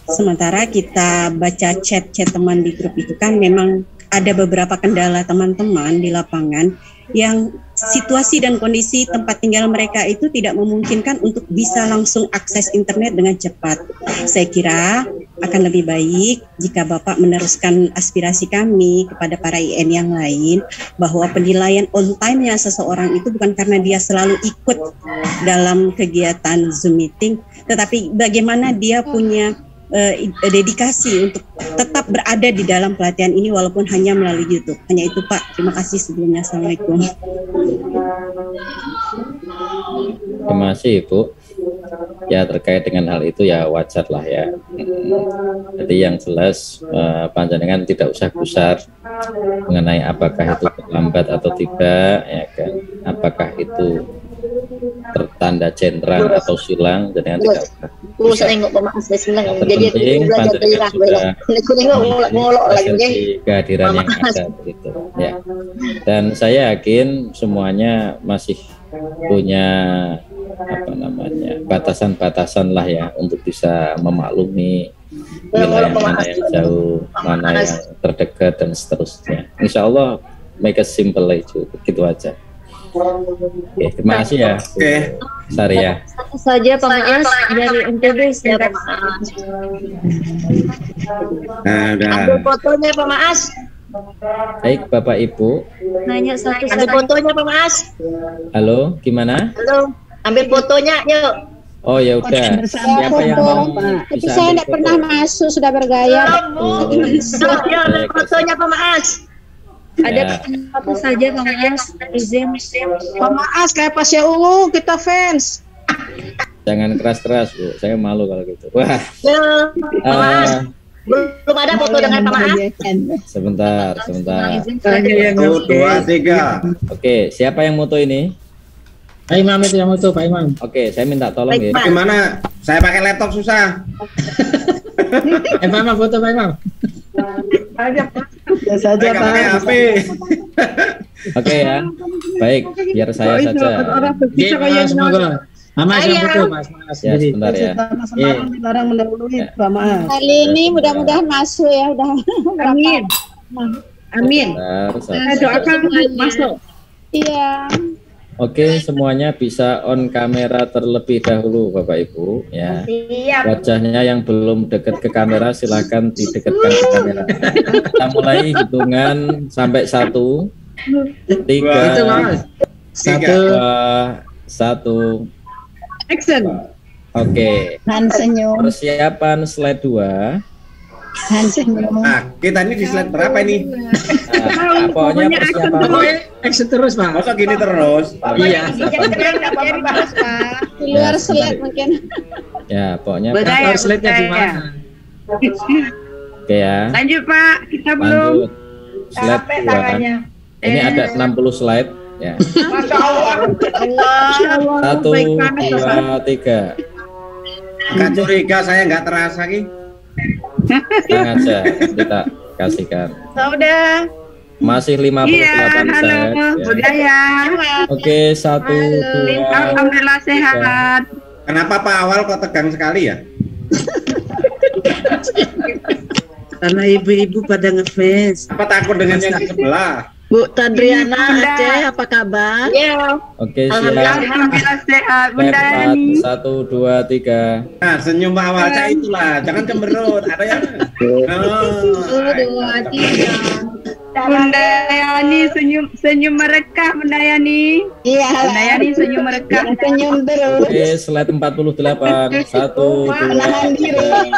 Sementara kita baca chat teman di grup itu kan memang ada beberapa kendala teman-teman di lapangan yang situasi dan kondisi tempat tinggal mereka itu tidak memungkinkan untuk bisa langsung akses internet dengan cepat. Saya kira akan lebih baik jika Bapak meneruskan aspirasi kami kepada para IN yang lain bahwa penilaian on time-nya seseorang itu bukan karena dia selalu ikut dalam kegiatan Zoom meeting, tetapi bagaimana dia punya dedikasi untuk tetap berada di dalam pelatihan ini walaupun hanya melalui YouTube. Hanya itu Pak, terima kasih sebelumnya. Assalamualaikum. Terima kasih Ibu. Ya terkait dengan hal itu ya wajar lah ya. Jadi yang jelas panjenengan tidak usah gusar mengenai apakah itu terlambat atau tidak, ya kan? Apakah itu tertanda jenderal atau silang, jadi tidak usah nengok pemaas senang jadi belajar daerah ngolok lagi kehadiran yang ada begitu ya. Dan saya yakin semuanya masih punya batasan-batasan lah ya untuk bisa memaklumi wilayah mana yang jauh, mana yang terdekat dan seterusnya. Insya Allah make it simple itu, begitu aja. Oke, terima kasih ya. Oke, Saria. Satu saja Pak Maas dari NTB ya Pak Maas. Ambil fotonya Pak Maas. Baik Bapak Ibu. Nanya satu. Ambil fotonya Pak Maas. Halo, gimana? Halo, ambil fotonya yuk. Oh ya udah. Siapa yang mau? Tapi saya tidak pernah masuk, sudah bergaya. Ambil fotonya Pak Maas. Ada apa saja Pak Maas, izin. Pak Maas kayak Pasya Ungu, kita fans. Jangan keras-keras Bu, saya malu kalau gitu. Wah. Pak Maas, belum ada foto dengan Pak Maas. Sebentar. 1, 2, 3. Oke, siapa yang moto ini? Pak Imam itu yang moto, Pak Imam. Oke, saya minta tolong ya. Bagaimana? Saya pakai laptop susah. Pak Imam foto Pak Imam. Ya saja Pak. Oke ya, baik, biar saya saja. Semoga Mas yang foto Mas. Ya sebentar ya. Dilarang mendahului Pak Maas. Kali ini mudah-mudahan masuk ya, udah. Amin. Amin. Doakan masuk. Iya. Oke, semuanya bisa on kamera terlebih dahulu Bapak Ibu ya. Wajahnya yang belum dekat ke kamera silahkan didekatkan ke kamera. Kita mulai hitungan sampai 1, 3, 1. Action. Oke. Senyum. Persiapan slide 2. Senyum. Nah, kita ini di slide berapa ini? Pokoknya persiapan action terus Pak. Masa gini terus? Iya. Di luar slide mungkin. Ya, pokoknya slide-nya di mana? Oke ya. Lanjut Pak, kita belum. Slide 2. Ini ada 60 slide ya. Masya Allah. 1, 2, 3. Nggak curiga saya nggak terasa Ki. Sengaja kita kasihkan. Sudah. Masih 58 slide. Budaya. Oke, 1, 2. Alhamdulillah sehat. Kenapa Pak Awal kok tegang sekali ya? Karena ibu-ibu pada ngefans. Apa takut dengan yang di sebelah? Bu Tadriana Aceh, apa kabar? Ya. Oke, siap. Alhamdulillah sehat, Bunda Yani. 1, 2, 3. Nah, senyum Pak Awal itulah, jangan cemberut. Ada yang 1, 2, 3. Bunda Yani senyum merekah Bunda Yani. Iya. Bunda Yani senyum merekah. Senyum terus. Oke, slide 48. 1, 2. Menahan diri.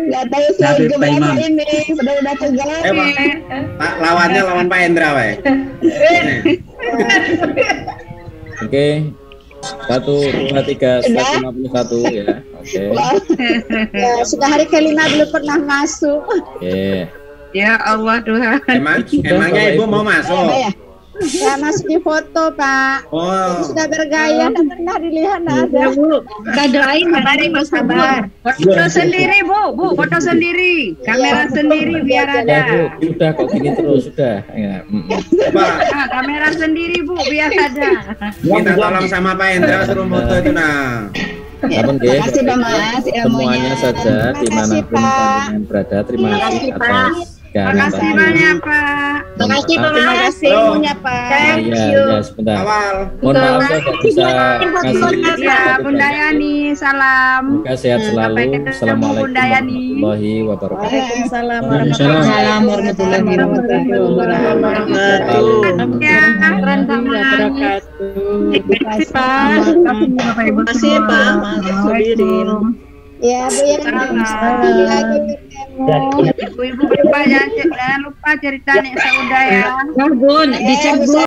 Nggak tahu slide berapa ini. Udah tegang. Pak lawannya lawan Pak Endra, Pak. Oke. 1, 2, 3, 151 ya. Oke. Ya, sudah hari kelima belum pernah masuk. Oke. Ya Allah Tuhan. Emangnya Ibu mau masuk? Ya masih di foto Pak. Oh. Sudah bergaya, tidak pernah dilihat ada. Ya, Bu. Kita doain hari Mas Sabar. Foto sendiri Bu, foto sendiri, kamera sendiri biar ada. Ya, Bu, udah kok gini terus sudah. Ya, Nah, kamera sendiri Bu biar ada. Minta tolong sama Pak Hendra suruh foto itu nah. Terima kasih Pak Mas semuanya saja dimanapun kalian berada. Terima kasih atas Makasih banyak Pak. Makasih Pak. Terima kasih Ibunya Pak. Ya, sebentar. Mohon maaf saya nggak bisa kasih. Ya, Bunda Yani, salam. Semoga sehat selalu. Assalamualaikum warahmatullahi wabarakatuh. Waalaikumsalam warahmatullahi wabarakatuh. Terima kasih Pak. Terima kasih Pak Mas Subirin. Ya Bu ya. Ibu-ibu jangan lupa cerita nek sauda ya. Bun, dicek Bu.